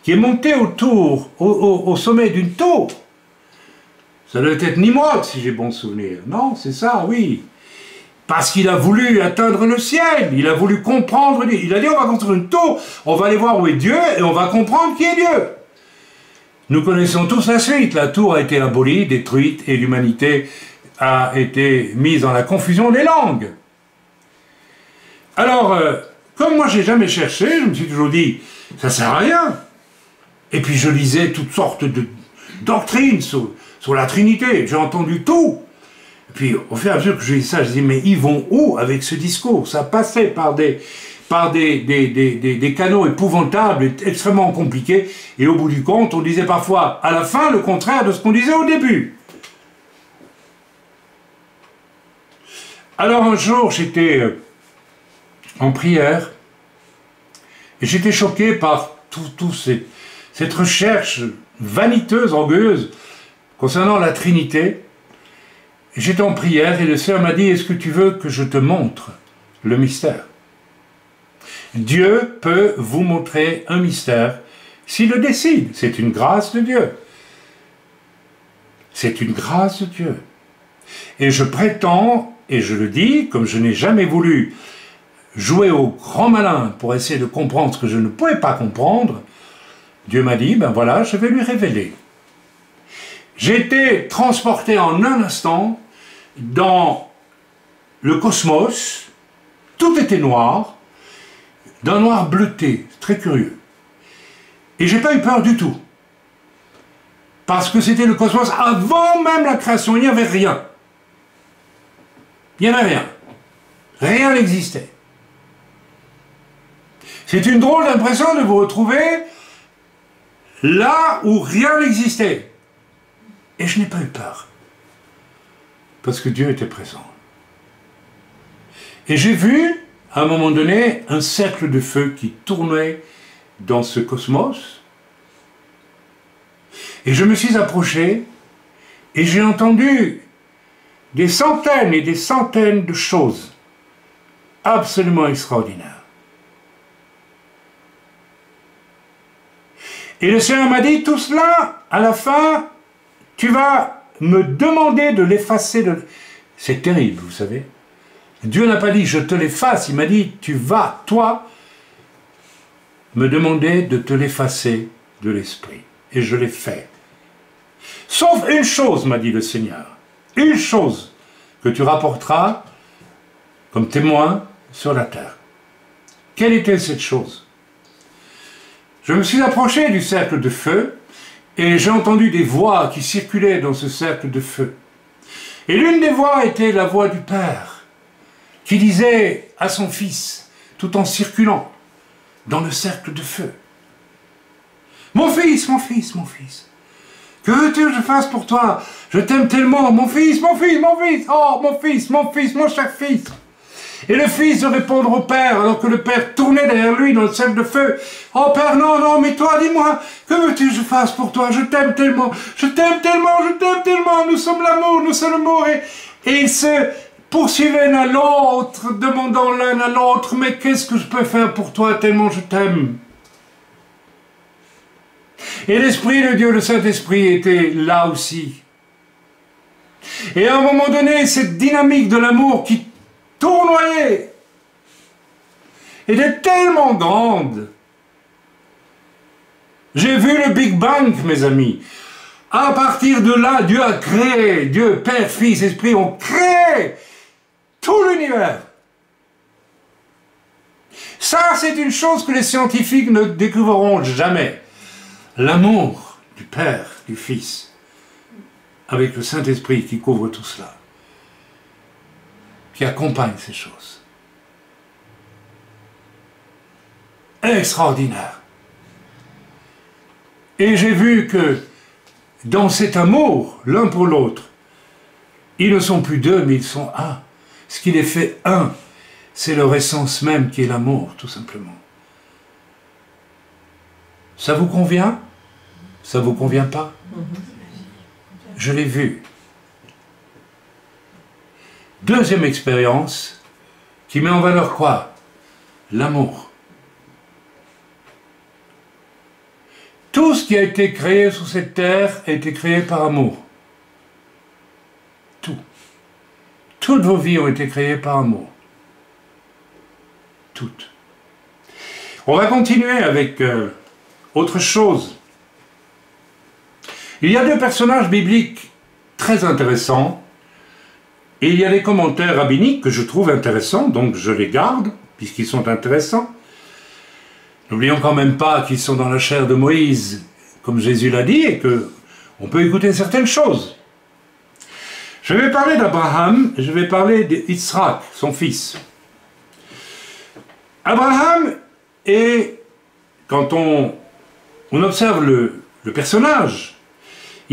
qui est monté au sommet d'une tour. Ça doit être Nimrod, si j'ai bon souvenir. Non, c'est ça, oui. Parce qu'il a voulu atteindre le ciel. Il a voulu comprendre. Il a dit, on va construire une tour, on va aller voir où est Dieu et on va comprendre qui est Dieu. Nous connaissons tous la suite. La tour a été abolie, détruite, et l'humanité a été mise dans la confusion des langues. Alors, comme moi j'ai jamais cherché, je me suis toujours dit, ça sert à rien. Et puis je lisais toutes sortes de doctrines sur la Trinité. J'ai entendu tout. Et puis au fur et à mesure que je lis ça, je dis, mais ils vont où avec ce discours? Ça passait par des canaux épouvantables, et extrêmement compliqués, et au bout du compte, on disait parfois, à la fin, le contraire de ce qu'on disait au début. Alors un jour, j'étais en prière, et j'étais choqué par cette recherche vaniteuse, orgueilleuse, concernant la Trinité. J'étais en prière, et le Seigneur m'a dit, est-ce que tu veux que je te montre le mystère? Dieu peut vous montrer un mystère s'il le décide. C'est une grâce de Dieu. C'est une grâce de Dieu. Et je prétends, et je le dis, comme je n'ai jamais voulu jouer au grand malin pour essayer de comprendre ce que je ne pouvais pas comprendre, Dieu m'a dit, ben voilà, je vais lui révéler. J'ai été transporté en un instant dans le cosmos, tout était noir, d'un noir bleuté, très curieux. Et j'ai pas eu peur du tout. Parce que c'était le cosmos avant même la création, il n'y avait rien. Il n'y en avait rien. Rien n'existait. C'est une drôle d'impression de vous retrouver là où rien n'existait. Et je n'ai pas eu peur. Parce que Dieu était présent. Et j'ai vu, à un moment donné, un cercle de feu qui tournait dans ce cosmos. Et je me suis approché et j'ai entendu des centaines et des centaines de choses absolument extraordinaires. Et le Seigneur m'a dit, tout cela, à la fin, tu vas me demander de l'effacer. C'est terrible, vous savez. Dieu n'a pas dit, je te l'efface, il m'a dit, tu vas, toi, me demander de te l'effacer de l'esprit. Et je l'ai fait. Sauf une chose, m'a dit le Seigneur, une chose que tu rapporteras comme témoin sur la terre. Quelle était cette chose? Je me suis approché du cercle de feu et j'ai entendu des voix qui circulaient dans ce cercle de feu. Et l'une des voix était la voix du Père, qui disait à son fils, tout en circulant dans le cercle de feu, « Mon fils, mon fils, mon fils, que veux-tu que je fasse pour toi? Je t'aime tellement, mon fils, mon fils, mon fils, oh, mon fils, mon cher fils. Et le fils de répondre au père, alors que le père tournait derrière lui dans le cercle de feu. « Oh père, non, non, mais toi, dis-moi, que veux-tu que je fasse pour toi? Je t'aime tellement, je t'aime tellement, je t'aime tellement, nous sommes l'amour, nous sommes l'amour. » Et ils se poursuivaient l'un l'autre, demandant l'un à l'autre, « Mais qu'est-ce que je peux faire pour toi tellement je t'aime ?» Et l'Esprit de Dieu, le Saint-Esprit, était là aussi. Et à un moment donné, cette dynamique de l'amour qui tournoyait était tellement grande. J'ai vu le Big Bang, mes amis. À partir de là, Dieu a créé, Dieu, Père, Fils, Esprit, ont créé tout l'univers. Ça, c'est une chose que les scientifiques ne découvriront jamais. L'amour du Père, du Fils, avec le Saint-Esprit qui couvre tout cela, qui accompagne ces choses. Extraordinaire. Et j'ai vu que dans cet amour, l'un pour l'autre, ils ne sont plus deux, mais ils sont un. Ce qui les fait un, c'est leur essence même qui est l'amour, tout simplement. Ça vous convient? Ça vous convient pas? Je l'ai vu. Deuxième expérience qui met en valeur quoi? L'amour. Tout ce qui a été créé sur cette terre a été créé par amour. Tout. Toutes vos vies ont été créées par amour. Toutes. On va continuer avec autre chose. Il y a deux personnages bibliques très intéressants, et il y a des commentaires rabbiniques que je trouve intéressants, donc je les garde, puisqu'ils sont intéressants. N'oublions quand même pas qu'ils sont dans la chair de Moïse, comme Jésus l'a dit, et qu'on peut écouter certaines choses. Je vais parler d'Abraham, je vais parler d'Isaac, son fils. Abraham est, quand on observe le personnage,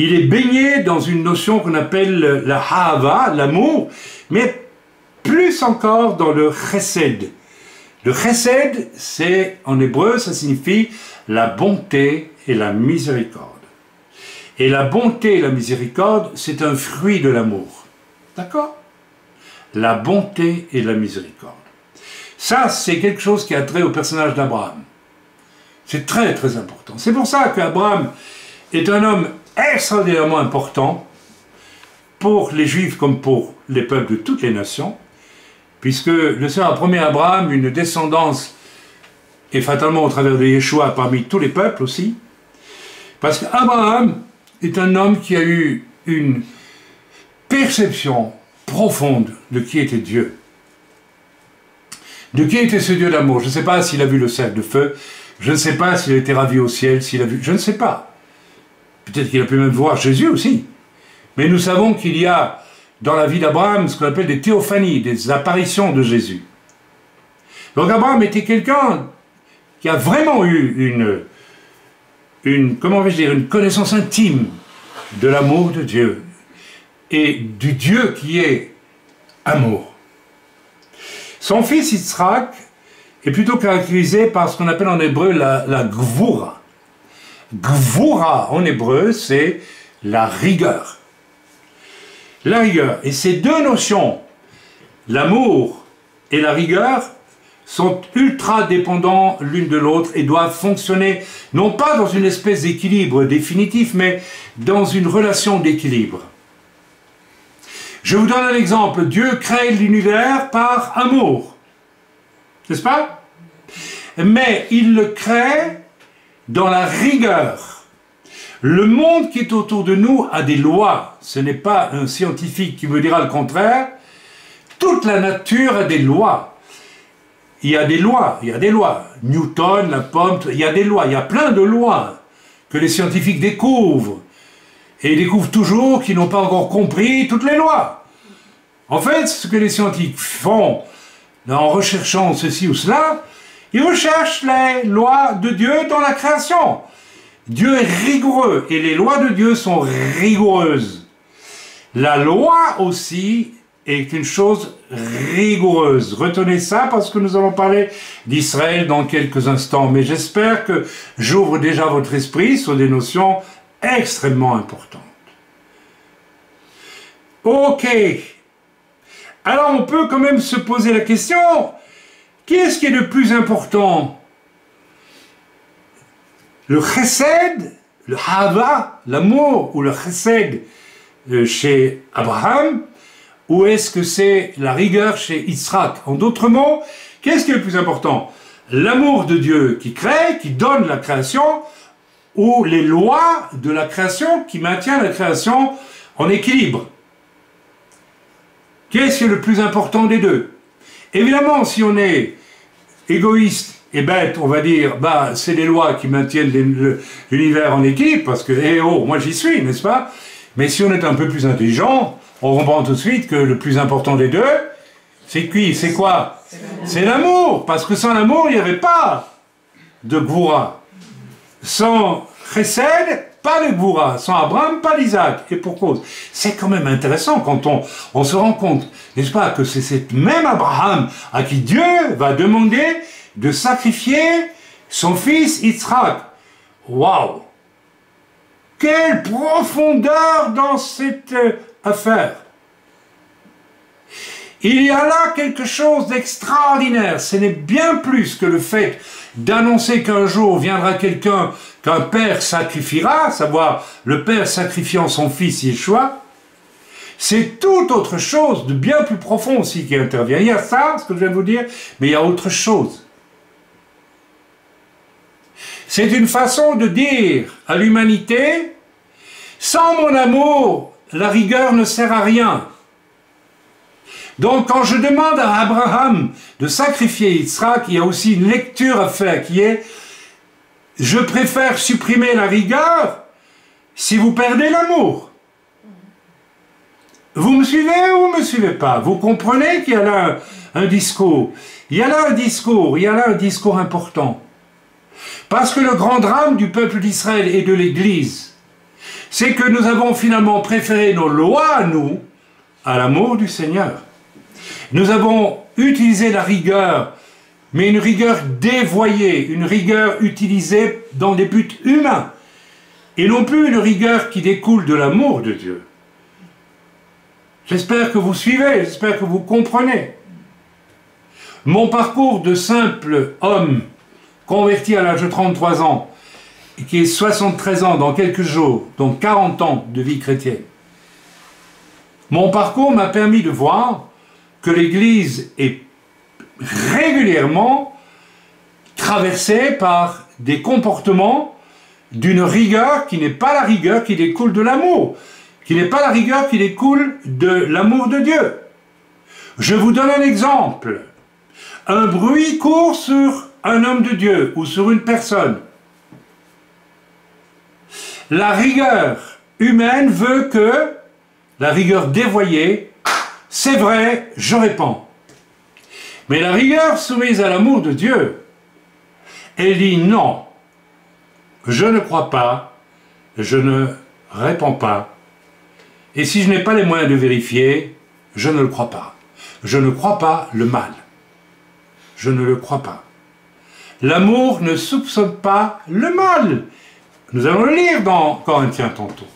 il est baigné dans une notion qu'on appelle la ha'ava, l'amour, mais plus encore dans le chesed. Le chesed, c'est, en hébreu, ça signifie la bonté et la miséricorde. Et la bonté et la miséricorde, c'est un fruit de l'amour. D'accord? La bonté et la miséricorde. Ça, c'est quelque chose qui a trait au personnage d'Abraham. C'est très, très important. C'est pour ça qu'Abraham est un homme extraordinairement important pour les Juifs comme pour les peuples de toutes les nations, puisque le Seigneur a promis à Abraham une descendance, et fatalement au travers de Yeshua, parmi tous les peuples aussi, parce qu'Abraham est un homme qui a eu une perception profonde de qui était Dieu. De qui était ce Dieu d'amour? Je ne sais pas s'il a vu le cercle de feu, je ne sais pas s'il a été ravi au ciel, s'il a vu... Je ne sais pas. Peut-être qu'il a pu même voir Jésus aussi. Mais nous savons qu'il y a dans la vie d'Abraham ce qu'on appelle des théophanies, des apparitions de Jésus. Donc Abraham était quelqu'un qui a vraiment eu comment vais-je dire, une connaissance intime de l'amour de Dieu et du Dieu qui est amour. Son fils Yitzhak est plutôt caractérisé par ce qu'on appelle en hébreu la gvura. Gvura, en hébreu, c'est la rigueur. La rigueur. Et ces deux notions, l'amour et la rigueur, sont ultra dépendants l'une de l'autre et doivent fonctionner, non pas dans une espèce d'équilibre définitif, mais dans une relation d'équilibre. Je vous donne un exemple. Dieu crée l'univers par amour. N'est-ce pas? Mais il le crée dans la rigueur. Le monde qui est autour de nous a des lois. Ce n'est pas un scientifique qui me dira le contraire. Toute la nature a des lois. Il y a des lois, il y a des lois. Newton, la pomme, il y a des lois. Il y a plein de lois que les scientifiques découvrent. Et ils découvrent toujours qu'ils n'ont pas encore compris toutes les lois. En fait, ce que les scientifiques font en recherchant ceci ou cela, ils recherchent les lois de Dieu dans la création. Dieu est rigoureux et les lois de Dieu sont rigoureuses. La loi aussi est une chose rigoureuse. Retenez ça parce que nous allons parler d'Israël dans quelques instants. Mais j'espère que j'ouvre déjà votre esprit sur des notions extrêmement importantes. Ok. Alors on peut quand même se poser la question, qu'est-ce qui est le plus important? Le chesed, le hava, l'amour, ou le chesed chez Abraham, ou est-ce que c'est la rigueur chez Yitzhak? En d'autres mots, qu'est-ce qui est le plus important? L'amour de Dieu qui crée, qui donne la création, ou les lois de la création qui maintiennent la création en équilibre? Qu'est-ce qui est le plus important des deux? Évidemment, si on est égoïste et bête, on va dire, bah, c'est les lois qui maintiennent l'univers en équilibre, parce que, eh oh, moi j'y suis, n'est-ce pas? Mais si on est un peu plus intelligent, on comprend tout de suite que le plus important des deux, c'est qui? C'est quoi? C'est l'amour, parce que sans l'amour, il n'y avait pas de Gvoura. Sans Chesed, pas de Gvoura. Sans Abraham, pas d'Isaac. Et pour cause. C'est quand même intéressant quand on se rend compte, n'est-ce pas, que c'est cet même Abraham à qui Dieu va demander de sacrifier son fils Yitzhak. Waouh! Quelle profondeur dans cette affaire! Il y a là quelque chose d'extraordinaire. Ce n'est bien plus que le fait d'annoncer qu'un jour viendra quelqu'un qu'un père sacrifiera, à savoir le père sacrifiant son fils Yeshua. C'est tout autre chose de bien plus profond aussi qui intervient. Il y a ça, ce que je viens de vous dire, mais il y a autre chose. C'est une façon de dire à l'humanité, sans mon amour, la rigueur ne sert à rien. Donc quand je demande à Abraham de sacrifier Yitzhak, il y a aussi une lecture à faire qui est « Je préfère supprimer la rigueur si vous perdez l'amour ». Vous me suivez ou vous ne me suivez pas? Vous comprenez qu'il y a là un discours. Il y a là un discours important. Parce que le grand drame du peuple d'Israël et de l'Église, c'est que nous avons finalement préféré nos lois à nous, à l'amour du Seigneur. Nous avons utilisé la rigueur, mais une rigueur dévoyée, une rigueur utilisée dans des buts humains, et non plus une rigueur qui découle de l'amour de Dieu. J'espère que vous suivez, j'espère que vous comprenez. Mon parcours de simple homme converti à l'âge de 33 ans, et qui est 73 ans dans quelques jours, donc 40 ans de vie chrétienne. Mon parcours m'a permis de voir que l'Église est régulièrement traversée par des comportements d'une rigueur qui n'est pas la rigueur qui découle de l'amour, qui n'est pas la rigueur qui découle de l'amour de Dieu. Je vous donne un exemple. Un bruit court sur un homme de Dieu ou sur une personne. La rigueur humaine veut que, la rigueur dévoyée, c'est vrai, je répands. Mais la rigueur soumise à l'amour de Dieu, elle dit non, je ne crois pas, je ne répands pas, et si je n'ai pas les moyens de vérifier, je ne le crois pas. Je ne crois pas le mal. Je ne le crois pas. L'amour ne soupçonne pas le mal. Nous allons le lire dans Corinthiens tantôt.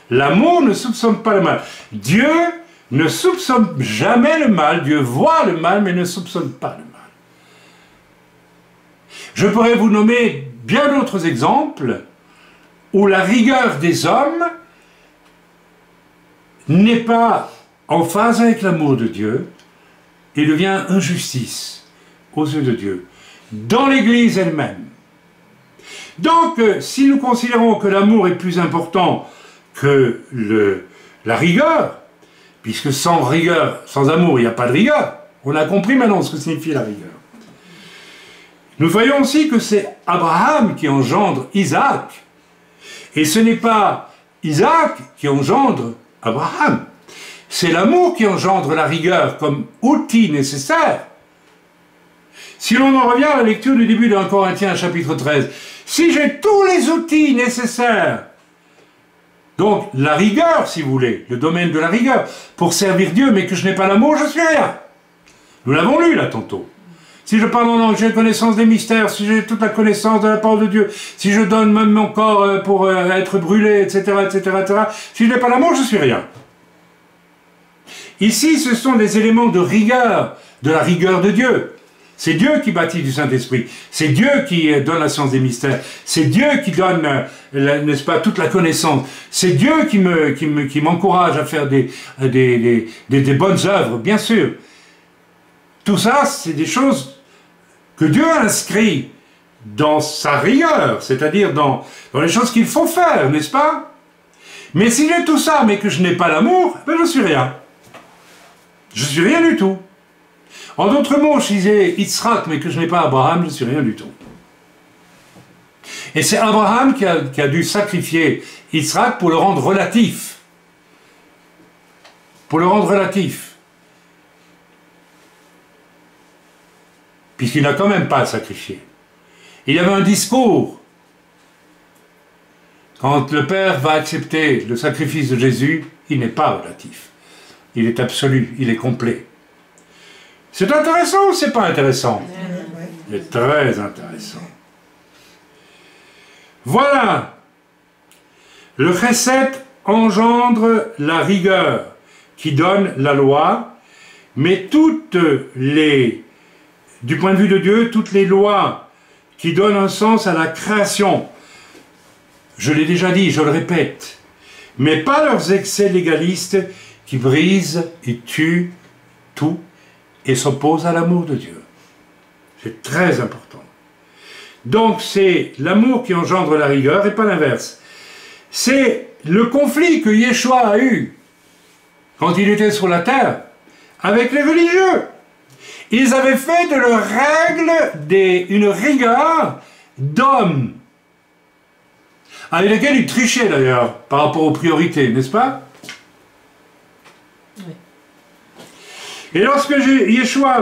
L'amour ne soupçonne pas le mal. Dieu ne soupçonne jamais le mal. Dieu voit le mal, mais ne soupçonne pas le mal. Je pourrais vous nommer bien d'autres exemples où la rigueur des hommes n'est pas en phase avec l'amour de Dieu et devient injustice aux yeux de Dieu, dans l'Église elle-même. Donc, si nous considérons que l'amour est plus important que la rigueur, puisque sans rigueur, sans amour, il n'y a pas de rigueur, on a compris maintenant ce que signifie la rigueur. Nous voyons aussi que c'est Abraham qui engendre Isaac, et ce n'est pas Isaac qui engendre Abraham. C'est l'amour qui engendre la rigueur comme outil nécessaire. Si l'on en revient à la lecture du début de 1 Corinthiens chapitre 13, si j'ai tous les outils nécessaires Donc, la rigueur, si vous voulez, le domaine de la rigueur, pour servir Dieu, mais que je n'ai pas l'amour, je suis rien. Nous l'avons lu là tantôt. Si je parle en langue, j'ai connaissance des mystères, si j'ai toute la connaissance de la parole de Dieu, si je donne même mon corps pour être brûlé, etc., etc., etc., si je n'ai pas l'amour, je suis rien. Ici, ce sont des éléments de rigueur, de la rigueur de Dieu. C'est Dieu qui bâtit du Saint-Esprit. C'est Dieu qui donne la science des mystères. C'est Dieu qui donne, n'est-ce pas, toute la connaissance. C'est Dieu qui m'encourage à faire des bonnes œuvres, bien sûr. Tout ça, c'est des choses que Dieu inscrit dans sa rigueur, c'est-à-dire dans les choses qu'il faut faire, n'est-ce pas? Mais si j'ai tout ça, mais que je n'ai pas l'amour, ben je suis rien. Je suis rien du tout. En d'autres mots, si j'ai Yitzhak, mais que je n'ai pas Abraham, je ne suis rien du tout. Et c'est Abraham qui a dû sacrifier Yitzhak pour le rendre relatif. Pour le rendre relatif. Puisqu'il n'a quand même pas sacrifié. Il y avait un discours. Quand le Père va accepter le sacrifice de Jésus, il n'est pas relatif. Il est absolu, il est complet. C'est intéressant ou c'est pas intéressant? C'est très intéressant. Voilà. Le chesed engendre la rigueur qui donne la loi, mais du point de vue de Dieu, toutes les lois qui donnent un sens à la création, je l'ai déjà dit, je le répète, mais pas leurs excès légalistes qui brisent et tuent tout et s'opposent à l'amour de Dieu. C'est très important. Donc c'est l'amour qui engendre la rigueur et pas l'inverse. C'est le conflit que Yeshua a eu quand il était sur la terre avec les religieux. Ils avaient fait de leurs règles une rigueur d'hommes, avec lesquels ils trichaient d'ailleurs par rapport aux priorités, n'est-ce pas? Oui. Et lorsque Yeshua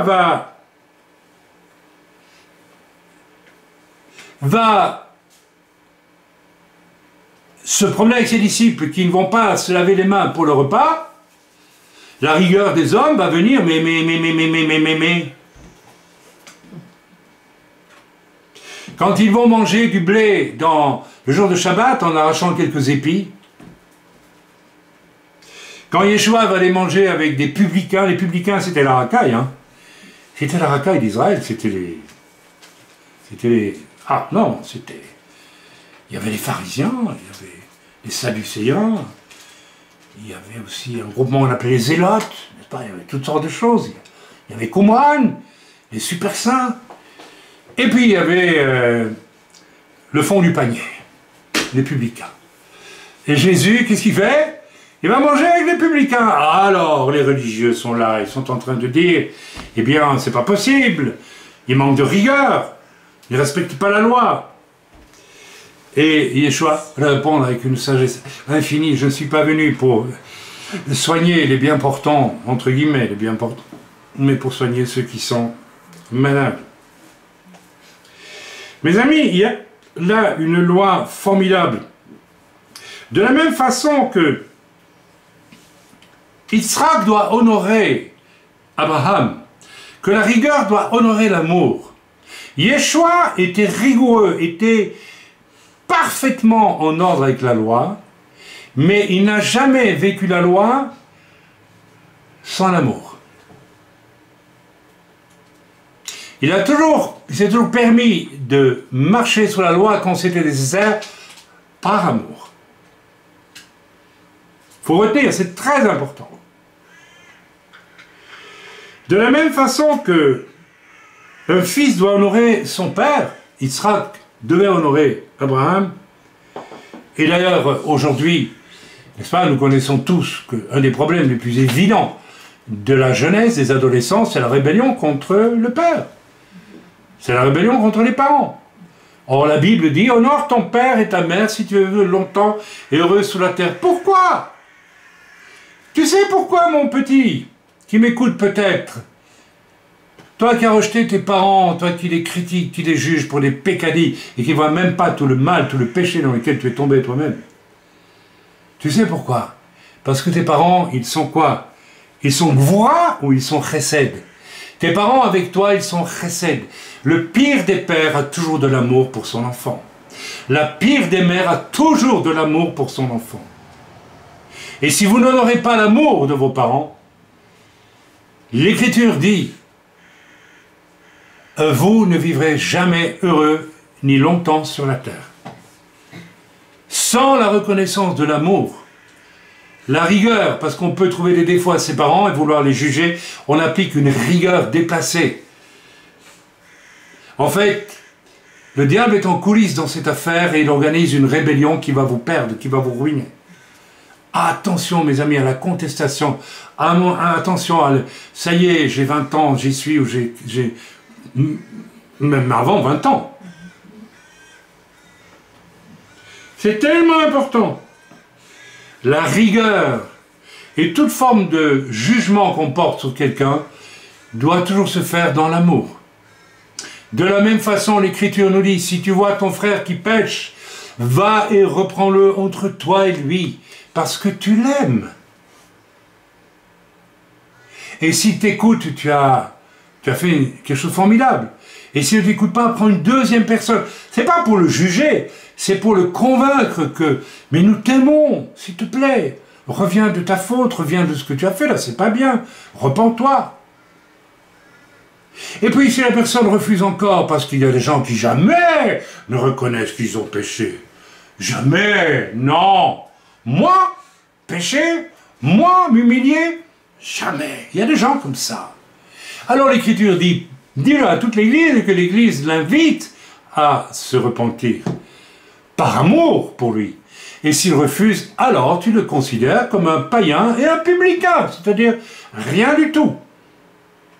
va se promener avec ses disciples qui ne vont pas se laver les mains pour le repas, la rigueur des hommes va venir, mais. Quand ils vont manger du blé dans le jour de Shabbat en arrachant quelques épis, quand Yeshua va les manger avec des publicains, les publicains c'était la racaille, hein. C'était la racaille d'Israël, c'était les... Ah non, c'était... Il y avait les pharisiens, il y avait les sadducéens, il y avait aussi un groupement qu'on appelait les zélotes, n'est-ce pas? Il y avait toutes sortes de choses. Il y avait Qumran, les super saints, et puis il y avait le fond du panier, les publicains. Et Jésus, qu'est-ce qu'il fait? Il va manger avec les publicains. Alors, les religieux sont là, ils sont en train de dire, eh bien, c'est pas possible, il manque de rigueur, ils ne respectent pas la loi. Et Yeshua répond avec une sagesse infinie, je ne suis pas venu pour soigner les bien portants, entre guillemets, les bien portants, mais pour soigner ceux qui sont malades. Mes amis, il y a là une loi formidable. De la même façon que Yitzhak doit honorer Abraham, que la rigueur doit honorer l'amour. Yeshua était rigoureux, était parfaitement en ordre avec la loi, mais il n'a jamais vécu la loi sans l'amour. Il s'est toujours permis de marcher sur la loi quand c'était nécessaire par amour. Il faut retenir, c'est très important. De la même façon que un fils doit honorer son père, Yitzhak devait honorer Abraham. Et d'ailleurs, aujourd'hui, n'est-ce pas, nous connaissons tous qu'un des problèmes les plus évidents de la jeunesse, des adolescents, c'est la rébellion contre le père. C'est la rébellion contre les parents. Or, la Bible dit, honore ton père et ta mère si tu veux longtemps et heureux sous la terre. Pourquoi? Tu sais pourquoi, mon petit, qui m'écoute peut-être? Toi qui as rejeté tes parents, toi qui les critiques, qui les juges pour des pécadilles et qui ne vois même pas tout le mal, tout le péché dans lequel tu es tombé toi-même. Tu sais pourquoi? Parce que tes parents, ils sont quoi? Ils sont gvoura ou ils sont chesed? Tes parents avec toi, ils sont chesed. Le pire des pères a toujours de l'amour pour son enfant. La pire des mères a toujours de l'amour pour son enfant. Et si vous n'aurez pas l'amour de vos parents, l'Écriture dit, vous ne vivrez jamais heureux ni longtemps sur la terre. Sans la reconnaissance de l'amour, la rigueur, parce qu'on peut trouver des défauts à ses parents et vouloir les juger, on applique une rigueur déplacée. En fait, le diable est en coulisses dans cette affaire et il organise une rébellion qui va vous perdre, qui va vous ruiner. Attention mes amis à la contestation, attention à ça y est, j'ai 20 ans, j'y suis, ou j'ai même avant 20 ans. C'est tellement important. La rigueur et toute forme de jugement qu'on porte sur quelqu'un doit toujours se faire dans l'amour. De la même façon, l'Écriture nous dit, si tu vois ton frère qui pêche, va et reprends-le entre toi et lui, parce que tu l'aimes. Et s'il t'écoute, tu as fait quelque chose de formidable. Et s'il ne t'écoute pas, prends une deuxième personne. C'est pas pour le juger, c'est pour le convaincre que, mais nous t'aimons, s'il te plaît. Reviens de ta faute, reviens de ce que tu as fait là, c'est pas bien. Repens-toi. Et puis si la personne refuse encore, parce qu'il y a des gens qui jamais ne reconnaissent qu'ils ont péché. Jamais, non. Moi, pécher, moi, m'humilier, jamais. Il y a des gens comme ça. Alors l'Écriture dit, dis-le à toute l'Église et que l'Église l'invite à se repentir. Par amour pour lui. Et s'il refuse, alors tu le considères comme un païen et un publicain, c'est-à-dire rien du tout.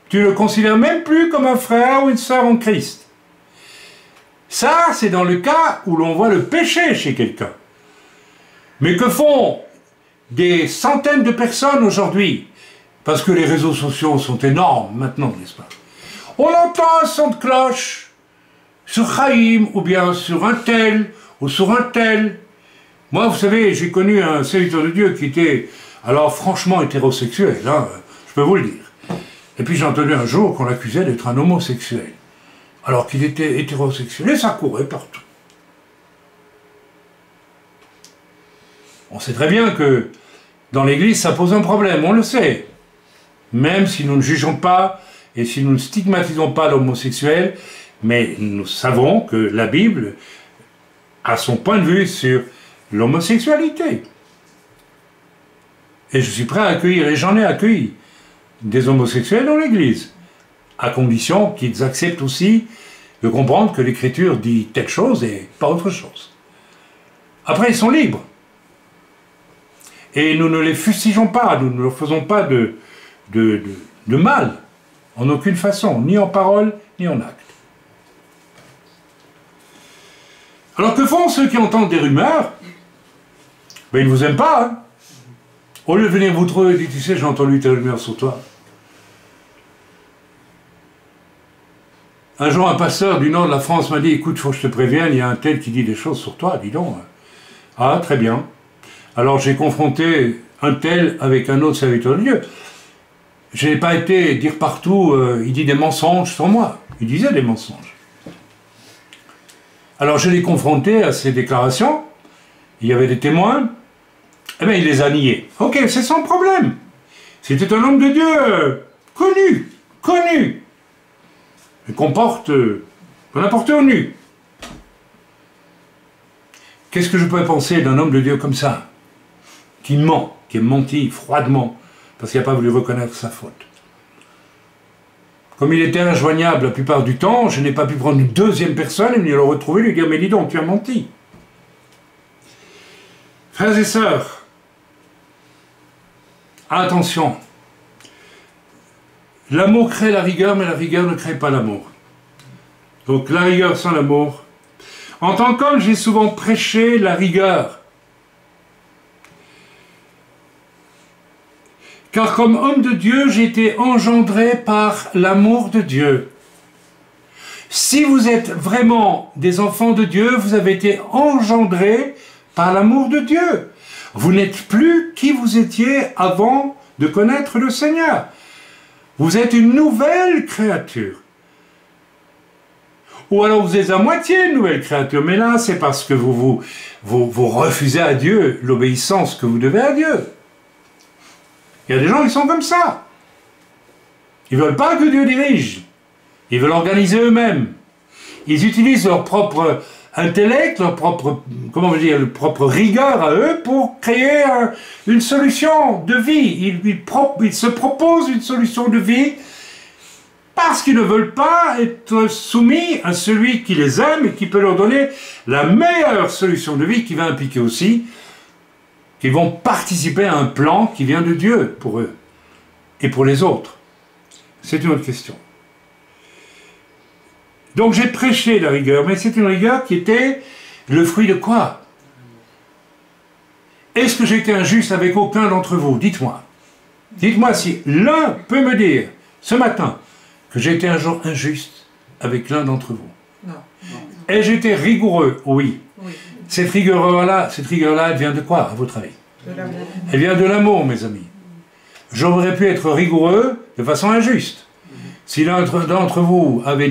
Tu le considères même plus comme un frère ou une sœur en Christ. Ça, c'est dans le cas où l'on voit le péché chez quelqu'un. Mais que font des centaines de personnes aujourd'hui? Parce que les réseaux sociaux sont énormes maintenant, n'est-ce pas? On entend un son de cloche sur Chaim, ou bien sur un tel, ou sur un tel. Moi, vous savez, j'ai connu un serviteur de Dieu qui était, alors franchement hétérosexuel, hein, je peux vous le dire. Et puis j'ai entendu un jour qu'on l'accusait d'être un homosexuel, alors qu'il était hétérosexuel, et ça courait partout. On sait très bien que dans l'Église, ça pose un problème, on le sait. Même si nous ne jugeons pas, et si nous ne stigmatisons pas l'homosexuel, mais nous savons que la Bible a son point de vue sur l'homosexualité. Et je suis prêt à accueillir, et j'en ai accueilli, des homosexuels dans l'Église, à condition qu'ils acceptent aussi de comprendre que l'Écriture dit telle chose et pas autre chose. Après, ils sont libres. Et nous ne les fustigeons pas, nous ne leur faisons pas de mal, en aucune façon, ni en parole, ni en acte. Alors que font ceux qui entendent des rumeurs? Ben, ils ne vous aiment pas, hein. Au lieu de venir vous trouver et dire, tu sais, j'ai entendu tes rumeurs sur toi. Un jour, un pasteur du nord de la France m'a dit, écoute, il faut que je te prévienne, il y a un tel qui dit des choses sur toi, dis donc. Ah, très bien. Alors j'ai confronté un tel avec un autre serviteur de Dieu. Je n'ai pas été dire partout, il dit des mensonges sur moi. Il disait des mensonges. Alors je l'ai confronté à ces déclarations, il y avait des témoins, eh bien il les a niés. Ok, c'est sans problème. C'était un homme de Dieu, connu, et qu'on a porté au nu. Qu'est-ce que je peux penser d'un homme de Dieu comme ça, qui ment, qui est menti froidement, parce qu'il n'a pas voulu reconnaître sa faute? Comme il était injoignable la plupart du temps, je n'ai pas pu prendre une deuxième personne et venir le retrouver et lui dire, mais dis donc, tu as menti. Frères et sœurs, attention, l'amour crée la rigueur, mais la rigueur ne crée pas l'amour. Donc la rigueur sans l'amour. En tant qu'homme, j'ai souvent prêché la rigueur. Car comme homme de Dieu, j'ai été engendré par l'amour de Dieu. Si vous êtes vraiment des enfants de Dieu, vous avez été engendrés par l'amour de Dieu. Vous n'êtes plus qui vous étiez avant de connaître le Seigneur. Vous êtes une nouvelle créature. Ou alors vous êtes à moitié une nouvelle créature, mais là c'est parce que vous refusez à Dieu l'obéissance que vous devez à Dieu. Il y a des gens qui sont comme ça. Ils ne veulent pas que Dieu dirige. Ils veulent organiser eux-mêmes. Ils utilisent leur propre intellect, leur propre, leur propre rigueur à eux pour créer une solution de vie. Ils se proposent une solution de vie parce qu'ils ne veulent pas être soumis à celui qui les aime et qui peut leur donner la meilleure solution de vie, qui va impliquer aussi qu'ils vont participer à un plan qui vient de Dieu pour eux et pour les autres. C'est une autre question. Donc j'ai prêché la rigueur, mais c'est une rigueur qui était le fruit de quoi? Est-ce que j'ai été injuste avec aucun d'entre vous? Dites-moi. Dites-moi si l'un peut me dire, ce matin, que j'ai été un jour injuste avec l'un d'entre vous. Non. Ai-je été rigoureux? Oui. Cette rigueur-là, elle vient de quoi, à votre avis? De l'amour. Elle vient de l'amour, mes amis. J'aurais pu être rigoureux de façon injuste. Si l'un d'entre vous avait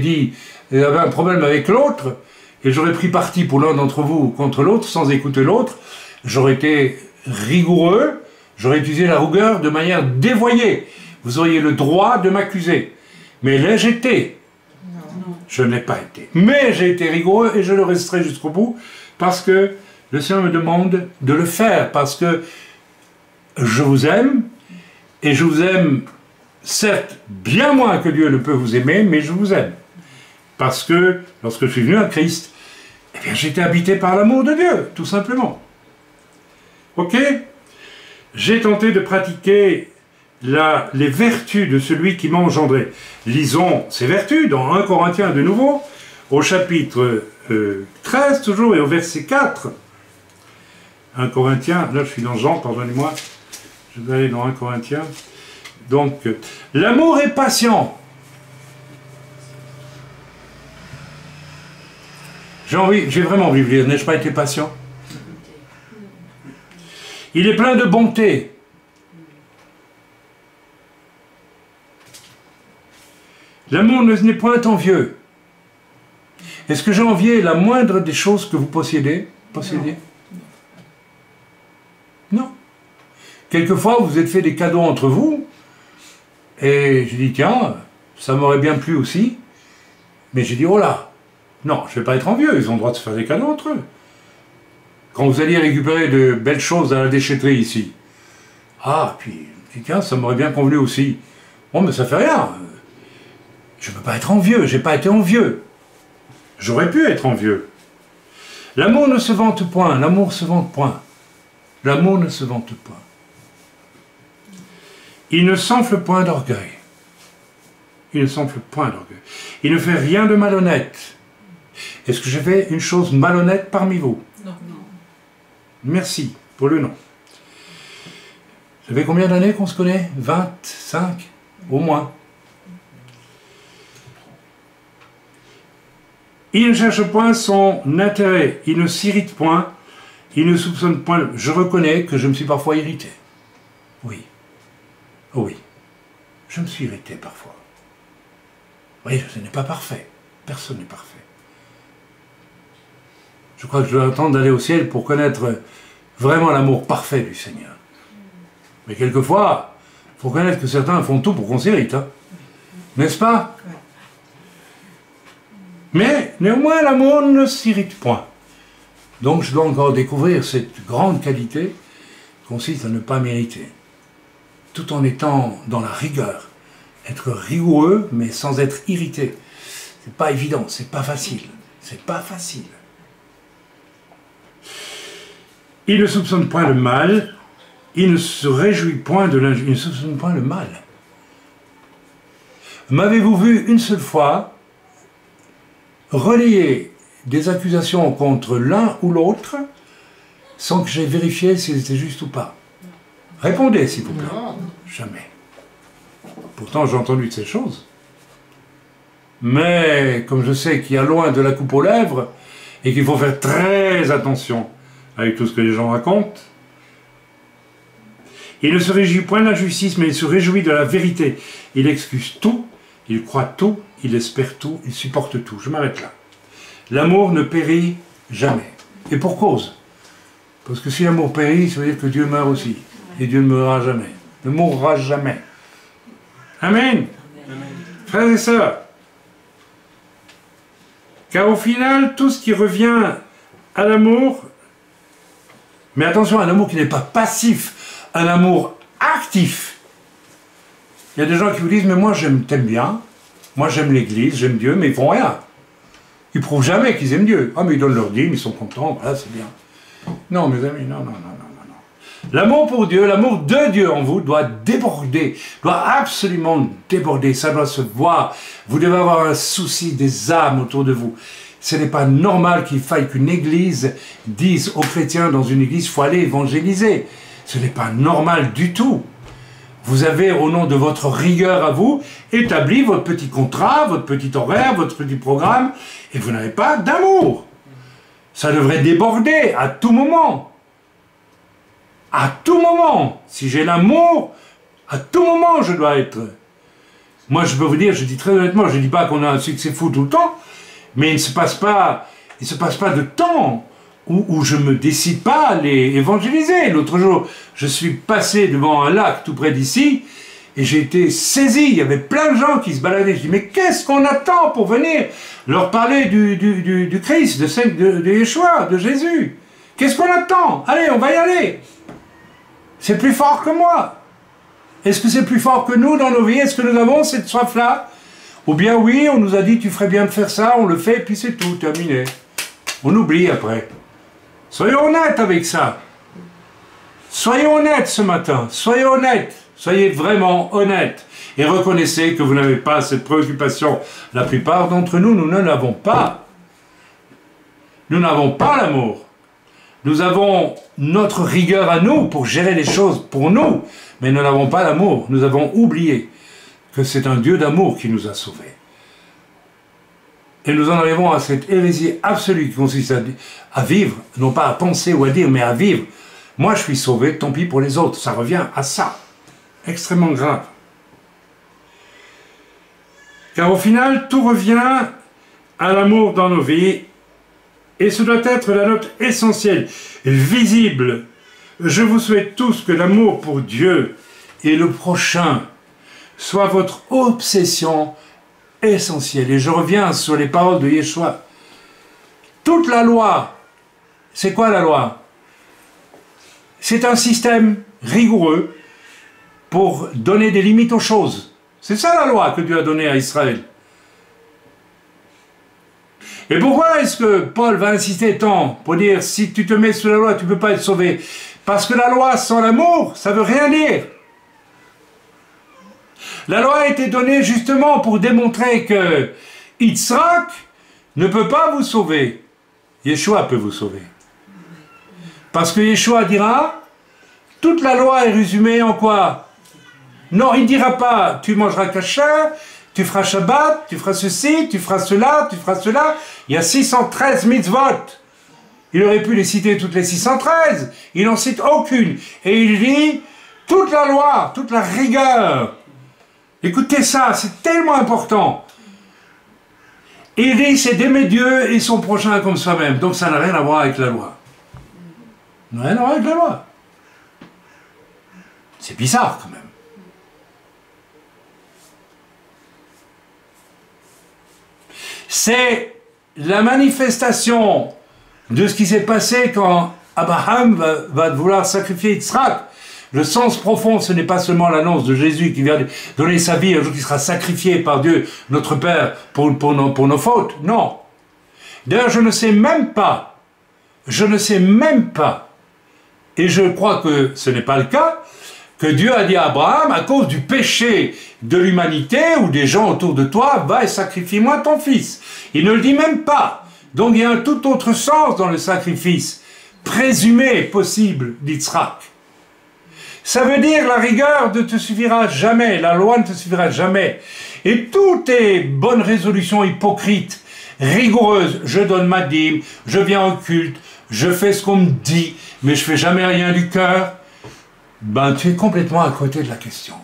un problème avec l'autre, et j'aurais pris parti pour l'un d'entre vous contre l'autre, sans écouter l'autre, j'aurais été rigoureux, j'aurais utilisé la rigueur de manière dévoyée. Vous auriez le droit de m'accuser. Mais l'ai-je été? Non. Je n'ai pas été. Mais j'ai été rigoureux et je le resterai jusqu'au bout, parce que le Seigneur me demande de le faire, parce que je vous aime, et je vous aime, certes, bien moins que Dieu ne peut vous aimer, mais je vous aime. Parce que, lorsque je suis venu à Christ, eh bien, j'étais habité par l'amour de Dieu, tout simplement. Ok? J'ai tenté de pratiquer les vertus de celui qui m'a engendré. Lisons ces vertus dans 1 Corinthiens de nouveau, au chapitre 13 toujours, et au verset 4. 1 Corinthiens, là je suis dans Jean, pardonnez-moi, je vais aller dans 1 Corinthiens. Donc, l'amour est patient. J'ai vraiment envie de lire, n'ai-je pas été patient? Il est plein de bonté. L'amour n'est point envieux. Est-ce que j'ai envié la moindre des choses que vous possédez? Non. Quelquefois, vous vous êtes fait des cadeaux entre vous, et j'ai dit, tiens, ça m'aurait bien plu aussi, mais j'ai dit, oh là, non, je ne vais pas être envieux, ils ont le droit de se faire des cadeaux entre eux. Quand vous alliez récupérer de belles choses à la déchetterie ici, ah, puis, je dis, tiens, ça m'aurait bien convenu aussi. Bon, mais ça fait rien. Je ne peux pas être envieux, je n'ai pas été envieux. J'aurais pu être envieux. L'amour ne se vante point, l'amour se vante point. L'amour ne se vante point. Il ne s'enfle point d'orgueil. Il ne s'enfle point d'orgueil. Il ne fait rien de malhonnête. Est-ce que j'ai fait une chose malhonnête parmi vous? Non. Merci pour le nom. Ça fait combien d'années qu'on se connaît? 25 au moins. Il ne cherche point son intérêt, il ne s'irrite point, il ne soupçonne point. Je reconnais que je me suis parfois irrité. Oui. Oh oui. Je me suis irrité parfois. Oui, ce n'est pas parfait. Personne n'est parfait. Je crois que je dois attendre d'aller au ciel pour connaître vraiment l'amour parfait du Seigneur. Mais quelquefois, il faut connaître que certains font tout pour qu'on s'irrite. Hein. N'est-ce pas? Mais néanmoins, l'amour ne s'irrite point. Donc je dois encore découvrir cette grande qualité qui consiste à ne pas m'irriter. Tout en étant dans la rigueur. Être rigoureux, mais sans être irrité. C'est pas évident, c'est pas facile. C'est pas facile. Il ne soupçonne point le mal, il ne se réjouit point de l'injustice, il ne soupçonne point le mal. M'avez-vous vu une seule fois relayer des accusations contre l'un ou l'autre sans que j'aie vérifié si c'était juste ou pas? Répondez, s'il vous plaît. Non. Jamais. Pourtant, j'ai entendu de ces choses. Mais, comme je sais qu'il y a loin de la coupe aux lèvres, et qu'il faut faire très attention avec tout ce que les gens racontent, Il ne se réjouit point de la justice, mais il se réjouit de la vérité. Il excuse tout, il croit tout, il espère tout, il supporte tout. Je m'arrête là. L'amour ne périt jamais. Et pour cause. Parce que si l'amour périt, ça veut dire que Dieu meurt aussi. Et Dieu ne mourra jamais. Ne mourra jamais. Amen. Frères et sœurs. Car au final, tout ce qui revient à l'amour, mais attention, un amour qui n'est pas passif, un amour actif. Il y a des gens qui vous disent, mais moi t'aime bien, moi j'aime l'église, j'aime Dieu, mais ils font rien. Ils prouvent jamais qu'ils aiment Dieu. Ah, mais ils donnent leur dîme, ils sont contents, voilà, c'est bien. Non, mes amis, non. L'amour pour Dieu, l'amour de Dieu en vous doit déborder, doit absolument déborder, ça doit se voir. Vous devez avoir un souci des âmes autour de vous. Ce n'est pas normal qu'il faille qu'une église dise aux chrétiens dans une église, il faut aller évangéliser. Ce n'est pas normal du tout. Vous avez, au nom de votre rigueur à vous, établi votre petit contrat, votre petit horaire, votre petit programme, et vous n'avez pas d'amour. Ça devrait déborder à tout moment. À tout moment. Si j'ai l'amour, à tout moment je dois être. Moi je peux vous dire, je dis très honnêtement, je ne dis pas qu'on a un succès fou tout le temps, mais il ne se passe pas de temps où je ne me décide pas à aller évangéliser. L'autre jour, je suis passé devant un lac tout près d'ici, et j'ai été saisi. Il y avait plein de gens qui se baladaient. Je dis, mais qu'est-ce qu'on attend pour venir leur parler du Christ, de Yeshua, de Jésus? Qu'est-ce qu'on attend? Allez, on va y aller. C'est plus fort que moi. Est-ce que c'est plus fort que nous dans nos vies? Est-ce que nous avons cette soif-là? Ou bien oui, on nous a dit, tu ferais bien de faire ça, on le fait, et puis c'est tout, terminé. On oublie après. Soyons honnêtes avec ça. Soyez honnêtes ce matin. Soyez honnêtes. Soyez vraiment honnêtes. Et reconnaissez que vous n'avez pas cette préoccupation. La plupart d'entre nous, nous ne l'avons pas. Nous n'avons pas l'amour. Nous avons notre rigueur à nous pour gérer les choses pour nous. Mais nous n'avons pas l'amour. Nous avons oublié que c'est un Dieu d'amour qui nous a sauvés. Et nous en arrivons à cette hérésie absolue qui consiste à vivre, non pas à penser ou à dire, mais à vivre. Moi, je suis sauvé, tant pis pour les autres. Ça revient à ça. Extrêmement grave. Car au final, tout revient à l'amour dans nos vies. Et ce doit être la note essentielle, visible. Je vous souhaite tous que l'amour pour Dieu et le prochain soit votre obsession essentielle. Et je reviens sur les paroles de Yeshua. Toute la loi, c'est quoi la loi? C'est un système rigoureux pour donner des limites aux choses. C'est ça la loi que Dieu a donnée à Israël. Et pourquoi est-ce que Paul va insister tant pour dire si tu te mets sous la loi, tu ne peux pas être sauvé? Parce que la loi sans l'amour, ça ne veut rien dire. La loi a été donnée justement pour démontrer que Yitzhak ne peut pas vous sauver. Yeshua peut vous sauver. Parce que Yeshua dira, toute la loi est résumée en quoi? Non, il ne dira pas, tu mangeras kasher, tu feras Shabbat, tu feras ceci, tu feras cela, tu feras cela. Il y a 613 mitzvot. Il aurait pu les citer toutes les 613. Il n'en cite aucune. Et il dit, toute la loi, toute la rigueur. Écoutez ça, c'est tellement important. Il dit, c'est d'aimer Dieu et son prochain comme soi-même. Donc ça n'a rien à voir avec la loi. Ça n'a rien à voir avec la loi. C'est bizarre quand même. C'est la manifestation de ce qui s'est passé quand Abraham va vouloir sacrifier Yitzhak. Le sens profond, ce n'est pas seulement l'annonce de Jésus qui vient donner sa vie un jour qui sera sacrifié par Dieu, notre Père, pour nos fautes. Non. D'ailleurs, je ne sais même pas, et je crois que ce n'est pas le cas, que Dieu a dit à Abraham, à cause du péché de l'humanité ou des gens autour de toi, va et sacrifie-moi ton fils. Il ne le dit même pas. Donc il y a un tout autre sens dans le sacrifice présumé possible d'Yitzhak. Ça veut dire la rigueur ne te suffira jamais, la loi ne te suffira jamais. Et toutes tes bonnes résolutions hypocrites, rigoureuses, je donne ma dîme, je viens au culte, je fais ce qu'on me dit, mais je fais jamais rien du cœur. ben tu es complètement à côté de la question.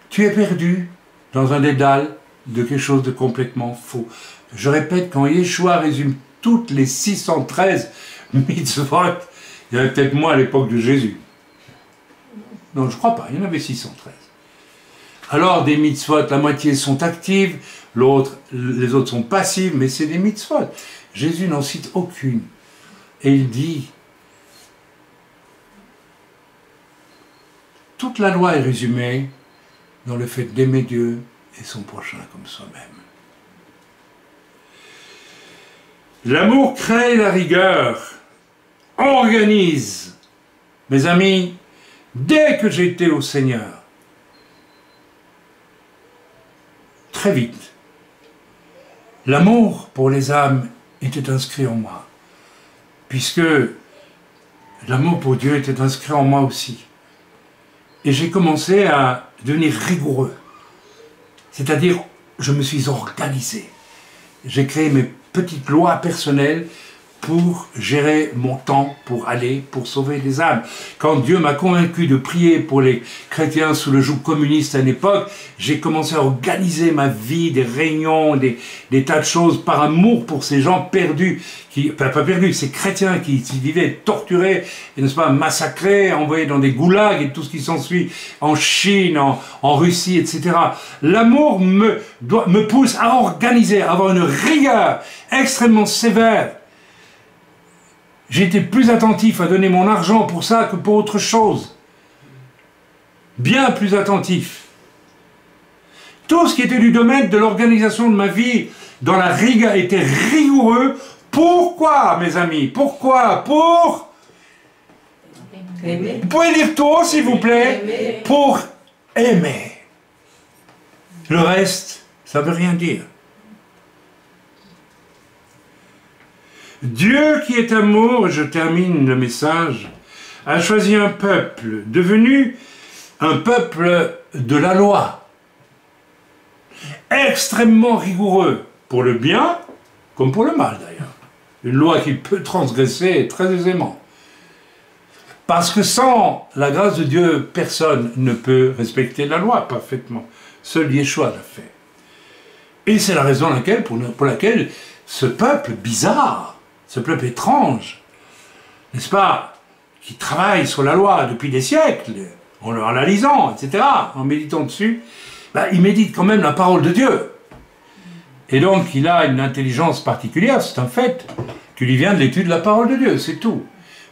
Tu es perdu dans un dédale de quelque chose de complètement faux. Je répète, quand Yeshua résume toutes les 613 mitzvot, il y en avait peut-être moins à l'époque de Jésus. Non, je ne crois pas, il y en avait 613. Alors des mitzvot, la moitié sont actives, les autres sont passives, mais c'est des mitzvot. Jésus n'en cite aucune. Et il dit, toute la loi est résumée dans le fait d'aimer Dieu et son prochain comme soi-même. L'amour crée la rigueur, organise. Mes amis, dès que j'étais au Seigneur, très vite, l'amour pour les âmes était inscrit en moi, puisque l'amour pour Dieu était inscrit en moi aussi. Et j'ai commencé à devenir rigoureux. C'est-à-dire, je me suis organisé. J'ai créé mes petites lois personnelles pour gérer mon temps, pour sauver les âmes. Quand Dieu m'a convaincu de prier pour les chrétiens sous le joug communiste à l'époque, j'ai commencé à organiser ma vie, des réunions, des tas de choses par amour pour ces gens perdus, pas perdus, ces chrétiens qui vivaient torturés, et, n'est-ce pas, massacrés, envoyés dans des goulags et tout ce qui s'ensuit en Chine, en Russie, etc. L'amour me pousse à organiser, à avoir une rigueur extrêmement sévère. J'ai été plus attentif à donner mon argent pour ça que pour autre chose. Bien plus attentif. Tout ce qui était du domaine de l'organisation de ma vie dans la rigueur était rigoureux. Pourquoi, mes amis? Pourquoi? Pour aimer. Vous pouvez dire tout, s'il vous plaît? Aimer. Pour aimer. Le reste, ça ne veut rien dire. Dieu qui est amour, je termine le message, a choisi un peuple devenu un peuple de la loi, extrêmement rigoureux, pour le bien comme pour le mal d'ailleurs. Une loi qui peut transgresser très aisément. Parce que sans la grâce de Dieu, personne ne peut respecter la loi parfaitement. Seul Yeshua l'a fait. Et c'est la raison pour laquelle ce peuple bizarre, ce peuple étrange, n'est-ce pas, qui travaille sur la loi depuis des siècles, en la lisant, etc., en méditant dessus, ben, il médite quand même la parole de Dieu. Et donc, il a une intelligence particulière, c'est un fait, qui lui vient de l'étude de la parole de Dieu, c'est tout.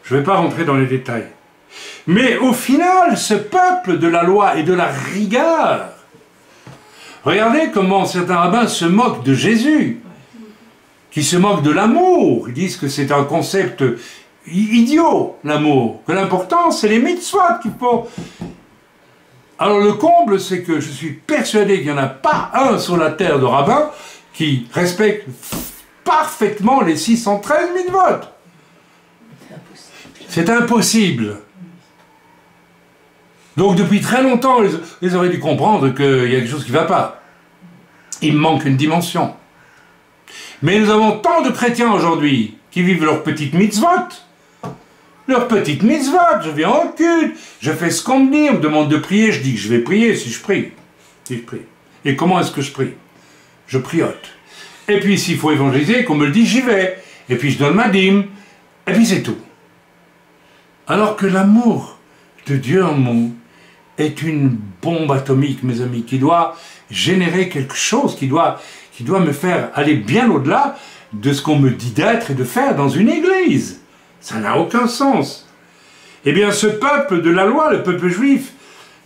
Je ne vais pas rentrer dans les détails. Mais au final, ce peuple de la loi et de la rigueur, regardez comment certains rabbins se moquent de Jésus, qui se moquent de l'amour. Ils disent que c'est un concept idiot, l'amour, que l'important, c'est les mitzvot qu'il faut. Alors le comble, c'est que je suis persuadé qu'il n'y en a pas un sur la terre de rabbin qui respecte parfaitement les 613 mitzvot. C'est impossible. Donc depuis très longtemps, ils auraient dû comprendre qu'il y a quelque chose qui ne va pas. Il manque une dimension. Mais nous avons tant de chrétiens aujourd'hui qui vivent leurs petites mitzvot. Leurs petites mitzvot, je viens au culte, je fais ce qu'on me dit, on me demande de prier, je dis que je vais prier si je prie. Si je prie. Et comment est-ce que je prie? Je priote. Et puis s'il faut évangéliser, qu'on me le dit, j'y vais. Et puis je donne ma dîme. Et puis c'est tout. Alors que l'amour de Dieu en nous est une bombe atomique, mes amis, qui doit générer quelque chose, qui doit me faire aller bien au-delà de ce qu'on me dit d'être et de faire dans une église. Ça n'a aucun sens. Eh bien, ce peuple de la loi, le peuple juif,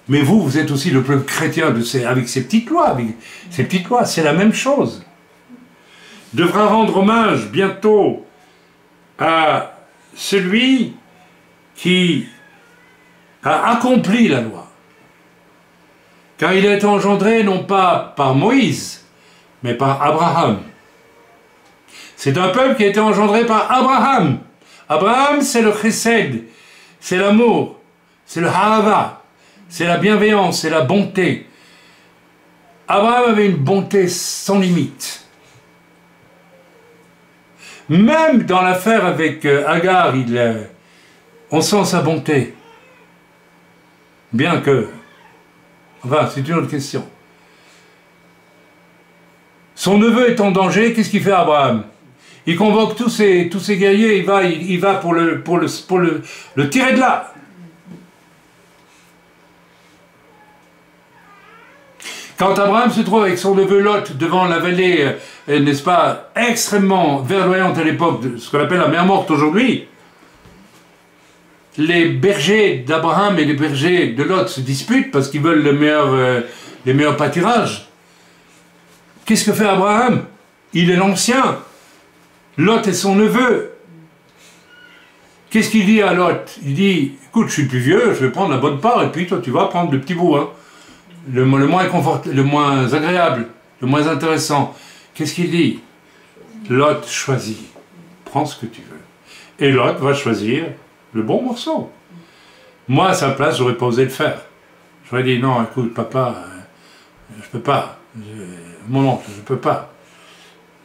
mais vous êtes aussi le peuple chrétien avec ses petites lois, c'est la même chose. Devra rendre hommage bientôt à celui qui a accompli la loi. Car il est engendré non pas par Moïse, mais par Abraham. C'est un peuple qui a été engendré par Abraham. Abraham, c'est le chesed, c'est l'amour, c'est le ha'ava, c'est la bienveillance, c'est la bonté. Abraham avait une bonté sans limite. Même dans l'affaire avec Agar, on sent sa bonté. Bien que... Enfin, c'est une autre question. Son neveu est en danger, qu'est-ce qu'il fait Abraham? Il convoque tous ses guerriers, il va pour le tirer de là. Quand Abraham se trouve avec son neveu Lot devant la vallée, n'est-ce pas, extrêmement verdoyante à l'époque, ce qu'on appelle la mer Morte aujourd'hui, les bergers d'Abraham et les bergers de Lot se disputent parce qu'ils veulent les meilleurs pâturages. Qu'est-ce que fait Abraham? Il est l'ancien. Lot est son neveu. Qu'est-ce qu'il dit à Lot? Il dit, écoute, je suis plus vieux, je vais prendre la bonne part, et puis toi tu vas prendre le petit bout, hein. Le moins agréable, le moins intéressant. Qu'est-ce qu'il dit? Lot choisit. Prends ce que tu veux. Et Lot va choisir le bon morceau. Moi, à sa place, j'aurais pas osé le faire. J'aurais dit, non, écoute, papa, je peux pas. Mon oncle, je peux pas.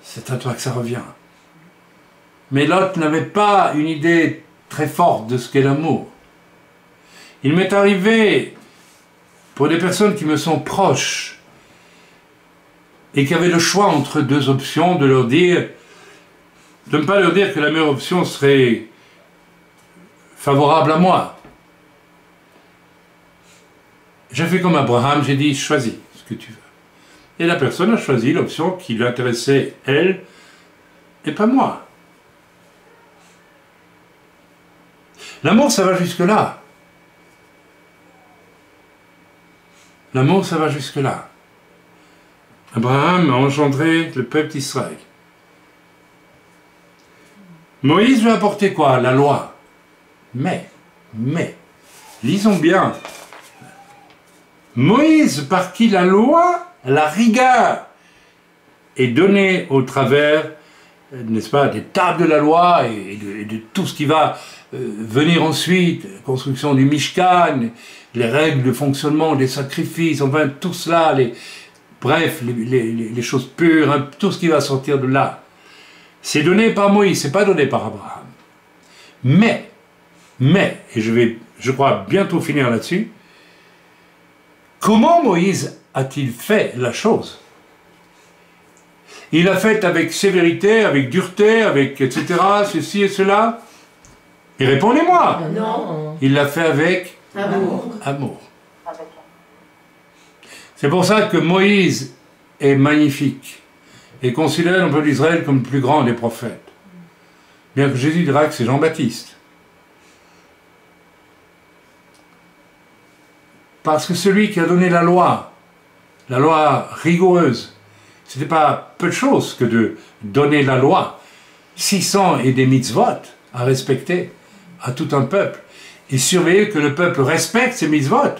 C'est à toi que ça revient. Mais Lot n'avait pas une idée très forte de ce qu'est l'amour. Il m'est arrivé, pour des personnes qui me sont proches, et qui avaient le choix entre deux options, de leur dire, de ne pas leur dire que la meilleure option serait favorable à moi. J'ai fait comme Abraham, j'ai dit, choisis ce que tu veux. Et la personne a choisi l'option qui l'intéressait, elle, et pas moi. L'amour, ça va jusque-là. L'amour, ça va jusque-là. Abraham a engendré le peuple d'Israël. Moïse lui a apporté quoi? La loi. Mais, lisons bien. Moïse, par qui la loi, la rigueur, est donnée au travers, n'est-ce pas, des tables de la loi et de tout ce qui va venir ensuite, la construction du Mishkan, les règles de fonctionnement, des sacrifices, enfin tout cela, bref, les choses pures, hein, tout ce qui va sortir de là. C'est donné par Moïse, c'est pas donné par Abraham. Mais, et je vais, je crois, bientôt finir là-dessus, comment Moïse a-t-il fait la chose? Il l'a fait avec sévérité, avec dureté, avec etc., ceci et cela. Et répondez-moi. Non. Il l'a fait avec Amour. amour. C'est pour ça que Moïse est magnifique et considéré dans le peuple d'Israël comme le plus grand des prophètes. Bien que Jésus dira que c'est Jean-Baptiste. Parce que celui qui a donné la loi rigoureuse, ce n'était pas peu de choses que de donner la loi, 600 et des mitzvot à respecter à tout un peuple, et surveiller que le peuple respecte ces mitzvot.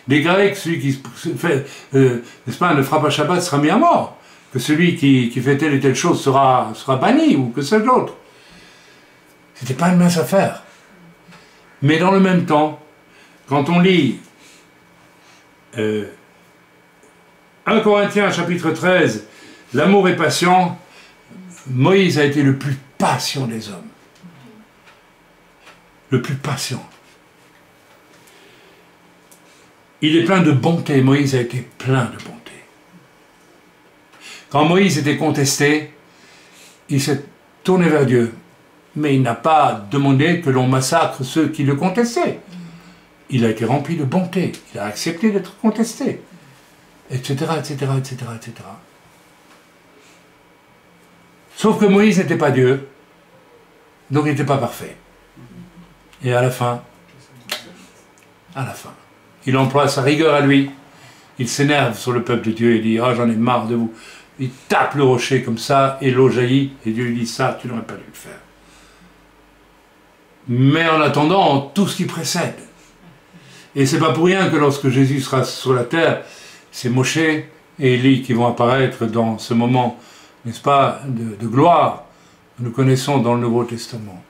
Déclarer que celui qui fait, n'est-ce pas, ne fera pas Shabbat sera mis à mort, que celui qui fait telle et telle chose sera banni, ou que c'est l'autre. C'était pas une mince affaire. Mais dans le même temps, quand on lit 1 Corinthiens chapitre 13, l'amour est patient, Moïse a été le plus patient des hommes. Le plus patient. Il est plein de bonté, Moïse a été plein de bonté. Quand Moïse était contesté, il s'est tourné vers Dieu, mais il n'a pas demandé que l'on massacre ceux qui le contestaient. Il a été rempli de bonté, il a accepté d'être contesté, etc., etc., etc., etc. Sauf que Moïse n'était pas Dieu, donc il n'était pas parfait. Et à la fin, il emploie sa rigueur à lui, il s'énerve sur le peuple de Dieu et dit « Ah, j'en ai marre de vous ». Il tape le rocher comme ça et l'eau jaillit et Dieu lui dit « Ça, tu n'aurais pas dû le faire ». Mais en attendant, tout ce qui précède. Et c'est pas pour rien que lorsque Jésus sera sur la terre, c'est Moshe et Élie qui vont apparaître dans ce moment, n'est-ce pas, de gloire que nous connaissons dans le Nouveau Testament.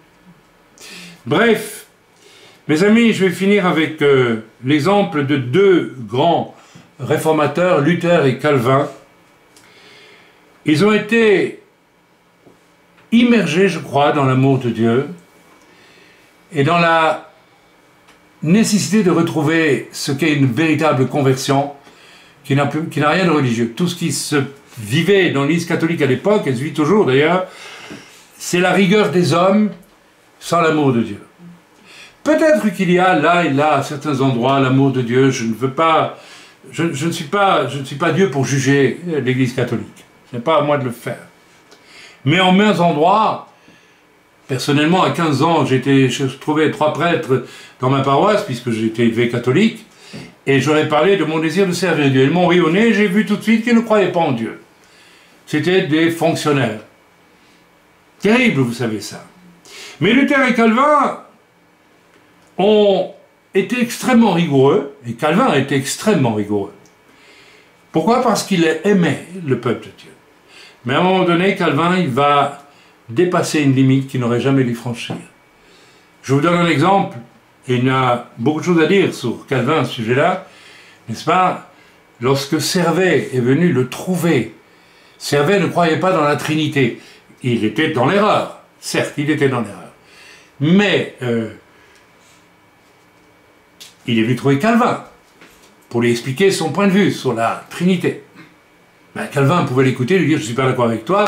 Bref, mes amis, je vais finir avec l'exemple de deux grands réformateurs, Luther et Calvin. Ils ont été immergés, je crois, dans l'amour de Dieu et dans la nécessité de retrouver ce qu'est une véritable conversion, qui n'a rien de religieux. Tout ce qui se vivait dans l'Église catholique à l'époque, et se vit toujours d'ailleurs, c'est la rigueur des hommes sans l'amour de Dieu. Peut-être qu'il y a là et là, à certains endroits, l'amour de Dieu. Je ne suis pas Dieu pour juger l'Église catholique. Ce n'est pas à moi de le faire. Mais en mains endroits, personnellement, à 15 ans, je trouvais 3 prêtres dans ma paroisse, puisque j'étais élevé catholique, et j'aurais parlé de mon désir de servir Dieu. Ils m'ont ri au nez, j'ai vu tout de suite qu'ils ne croyaient pas en Dieu. C'était des fonctionnaires. Terrible, vous savez ça. Mais Luther et Calvin ont été extrêmement rigoureux, et Calvin a été extrêmement rigoureux. Pourquoi? Parce qu'il aimait le peuple de Dieu. Mais à un moment donné, Calvin, il va dépasser une limite qu'il n'aurait jamais dû franchir. Je vous donne un exemple, et il y a beaucoup de choses à dire sur Calvin à ce sujet-là, n'est-ce pas? Lorsque Servet est venu le trouver, Servet ne croyait pas dans la Trinité. Il était dans l'erreur, certes, il était dans l'erreur. Mais il est venu trouver Calvin pour lui expliquer son point de vue sur la Trinité. Ben, Calvin pouvait l'écouter, lui dire « je ne suis pas d'accord avec toi,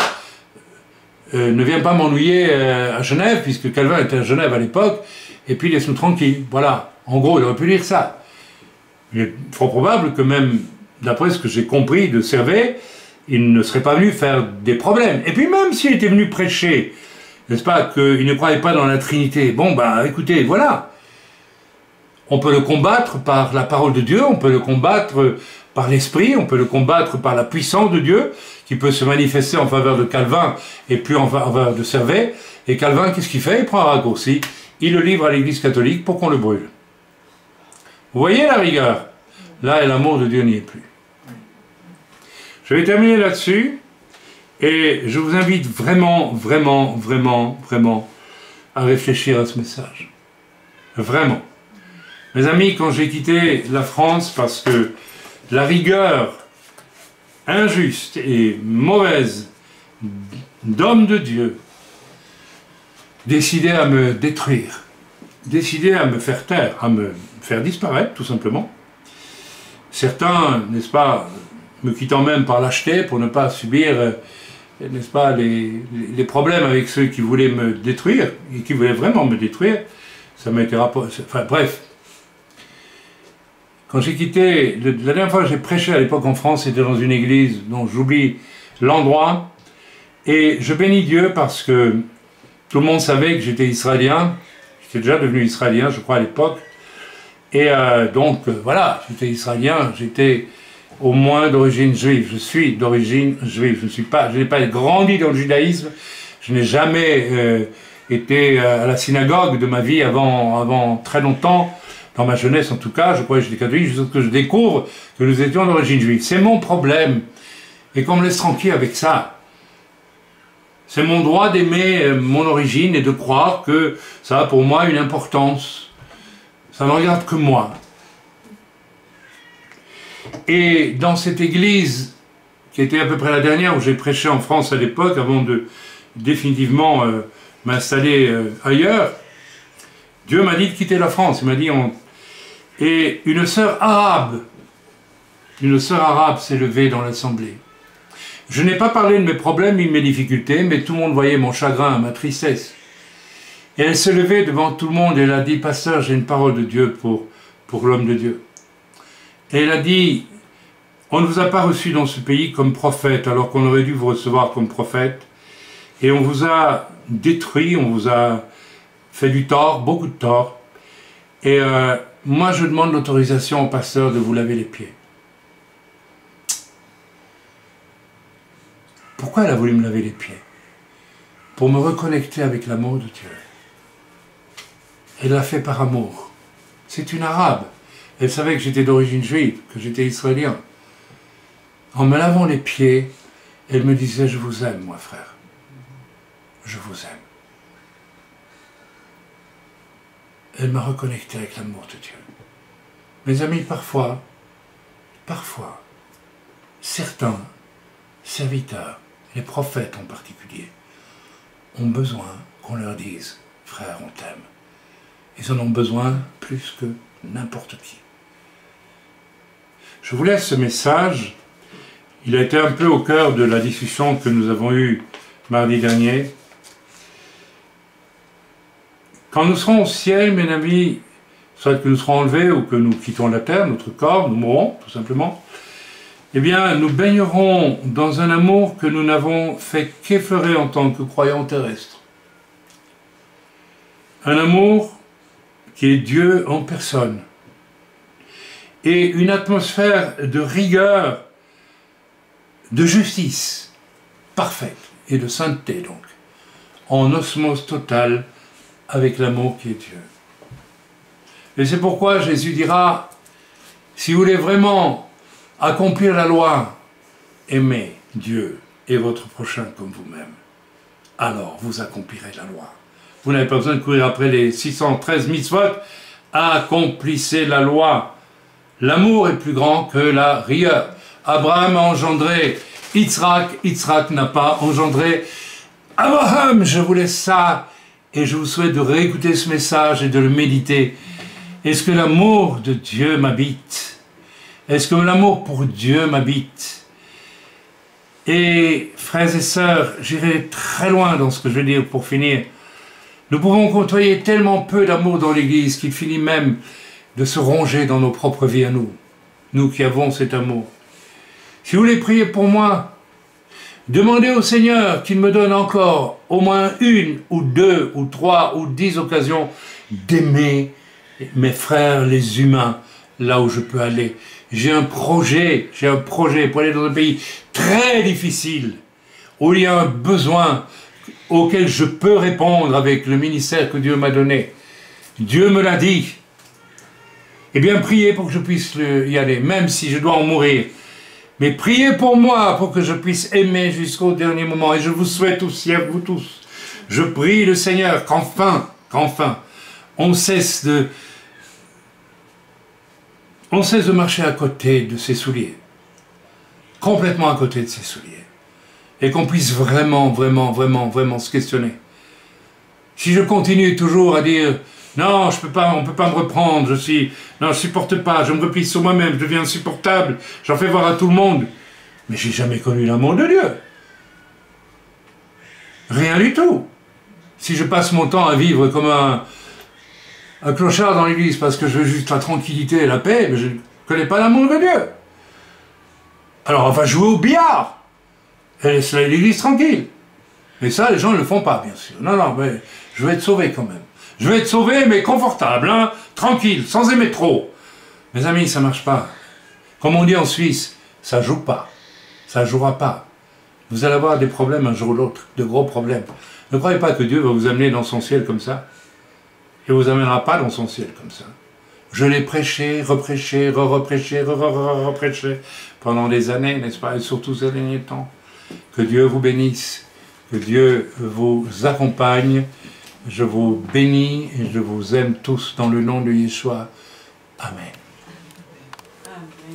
ne viens pas m'ennuyer à Genève, puisque Calvin était à Genève à l'époque, et puis laisse-nous tranquille. » Voilà, en gros, il aurait pu dire ça. Il est fort probable que même, d'après ce que j'ai compris de Servet, il ne serait pas venu faire des problèmes. Et puis même s'il était venu prêcher, n'est-ce pas, qu'il ne croyait pas dans la Trinité, bon ben écoutez, voilà. On peut le combattre par la parole de Dieu, on peut le combattre par l'esprit, on peut le combattre par la puissance de Dieu, qui peut se manifester en faveur de Calvin et puis en faveur de Servet. Et Calvin, qu'est-ce qu'il fait? Il prend un raccourci, il le livre à l'Église catholique pour qu'on le brûle. Vous voyez la rigueur? Là, l'amour de Dieu n'y est plus. Je vais terminer là-dessus, et je vous invite vraiment, vraiment, vraiment, vraiment à réfléchir à ce message. Vraiment. Mes amis, quand j'ai quitté la France, parce que la rigueur injuste et mauvaise d'hommes de Dieu décidait à me détruire, décidait à me faire taire, à me faire disparaître, tout simplement. Certains, n'est-ce pas, me quittant même par lâcheté pour ne pas subir, n'est-ce pas, les problèmes avec ceux qui voulaient me détruire, et qui voulaient vraiment me détruire, ça m'a été rapporté, enfin bref. Quand j'ai quitté, la dernière fois que j'ai prêché à l'époque en France, c'était dans une église dont j'oublie l'endroit, et je bénis Dieu parce que tout le monde savait que j'étais israélien, j'étais déjà devenu israélien, je crois, à l'époque, et donc voilà, j'étais israélien, j'étais au moins d'origine juive, je suis d'origine juive, je n'ai pas grandi dans le judaïsme, je n'ai jamais été à la synagogue de ma vie avant très longtemps, dans ma jeunesse en tout cas, je croyais que j'étais catholique, jusqu'à ce que je découvre que nous étions d'origine juive. C'est mon problème, et qu'on me laisse tranquille avec ça. C'est mon droit d'aimer mon origine et de croire que ça a pour moi une importance. Ça ne regarde que moi. Et dans cette église, qui était à peu près la dernière où j'ai prêché en France à l'époque, avant de définitivement m'installer ailleurs, Dieu m'a dit de quitter la France. Il m'a dit... Et une sœur arabe s'est levée dans l'assemblée. Je n'ai pas parlé de mes problèmes ni de mes difficultés, mais tout le monde voyait mon chagrin, ma tristesse. Et elle s'est levée devant tout le monde et elle a dit « Pasteur, j'ai une parole de Dieu pour l'homme de Dieu. » Et elle a dit « On ne vous a pas reçu dans ce pays comme prophète, alors qu'on aurait dû vous recevoir comme prophète. Et on vous a détruit, on vous a fait du tort, beaucoup de tort. Et moi, je demande l'autorisation au pasteur de vous laver les pieds. » Pourquoi elle a voulu me laver les pieds? Pour me reconnecter avec l'amour de Dieu. Elle l'a fait par amour. C'est une arabe. Elle savait que j'étais d'origine juive, que j'étais israélien. En me lavant les pieds, elle me disait « Je vous aime, moi, frère. Je vous aime. » Elle m'a reconnecté avec l'amour de Dieu. Mes amis, parfois, certains serviteurs, les prophètes en particulier, ont besoin qu'on leur dise « Frère, on t'aime ». Ils en ont besoin plus que n'importe qui. Je vous laisse ce message. Il a été un peu au cœur de la discussion que nous avons eue mardi dernier. Quand nous serons au ciel, mes amis, soit que nous serons enlevés ou que nous quittons la terre, notre corps, nous mourrons, tout simplement, eh bien, nous baignerons dans un amour que nous n'avons fait qu'effleurer en tant que croyants terrestres. Un amour qui est Dieu en personne. Et une atmosphère de rigueur, de justice parfaite et de sainteté, donc, en osmose totale avec l'amour qui est Dieu. Et c'est pourquoi Jésus dira, si vous voulez vraiment accomplir la loi, aimez Dieu et votre prochain comme vous-même. Alors vous accomplirez la loi. Vous n'avez pas besoin de courir après les 613 mitzvot. Accomplissez la loi. L'amour est plus grand que la rigueur. Abraham a engendré Yitzhak. Yitzhak n'a pas engendré Abraham. Je vous laisse ça et je vous souhaite de réécouter ce message et de le méditer. Est-ce que l'amour de Dieu m'habite ? Est-ce que l'amour pour Dieu m'habite? Et frères et sœurs, j'irai très loin dans ce que je vais dire pour finir. Nous pouvons côtoyer tellement peu d'amour dans l'Église qu'il finit même de se ronger dans nos propres vies à nous. Nous qui avons cet amour. Si vous voulez prier pour moi, demandez au Seigneur qu'il me donne encore au moins 1 ou 2 ou 3 ou 10 occasions d'aimer mes frères les humains là où je peux aller. J'ai un projet pour aller dans un pays très difficile, où il y a un besoin auquel je peux répondre avec le ministère que Dieu m'a donné. Dieu me l'a dit. Eh bien, priez pour que je puisse y aller, même si je dois en mourir. Mais priez pour moi, pour que je puisse aimer jusqu'au dernier moment. Et je vous souhaite aussi à vous tous. Je prie le Seigneur qu'enfin, on cesse de marcher à côté de ses souliers. Complètement à côté de ses souliers. Et qu'on puisse vraiment se questionner. Si je continue toujours à dire « Non, je peux pas, on ne peut pas me reprendre, non, je supporte pas, je me replie sur moi-même, je deviens insupportable, j'en fais voir à tout le monde. » Mais j'ai jamais connu l'amour de Dieu. Rien du tout. Si je passe mon temps à vivre comme un clochard dans l'église parce que je veux juste la tranquillité et la paix, mais je ne connais pas l'amour de Dieu. Alors on va jouer au billard et laisser l'église tranquille. Mais ça, les gens ne le font pas, bien sûr. Non, mais je vais être sauvé quand même. Je vais être sauvé, mais confortable, hein, tranquille, sans aimer trop. Mes amis, ça ne marche pas. Comme on dit en Suisse, ça ne joue pas. Ça ne jouera pas. Vous allez avoir des problèmes un jour ou l'autre, de gros problèmes. Ne croyez pas que Dieu va vous amener dans son ciel comme ça. Il ne vous amènera pas dans son ciel comme ça. Je l'ai prêché, reprêché, reprêché pendant des années, n'est-ce pas, et surtout ces derniers temps. Que Dieu vous bénisse, que Dieu vous accompagne. Je vous bénis et je vous aime tous dans le nom de Yeshua. Amen.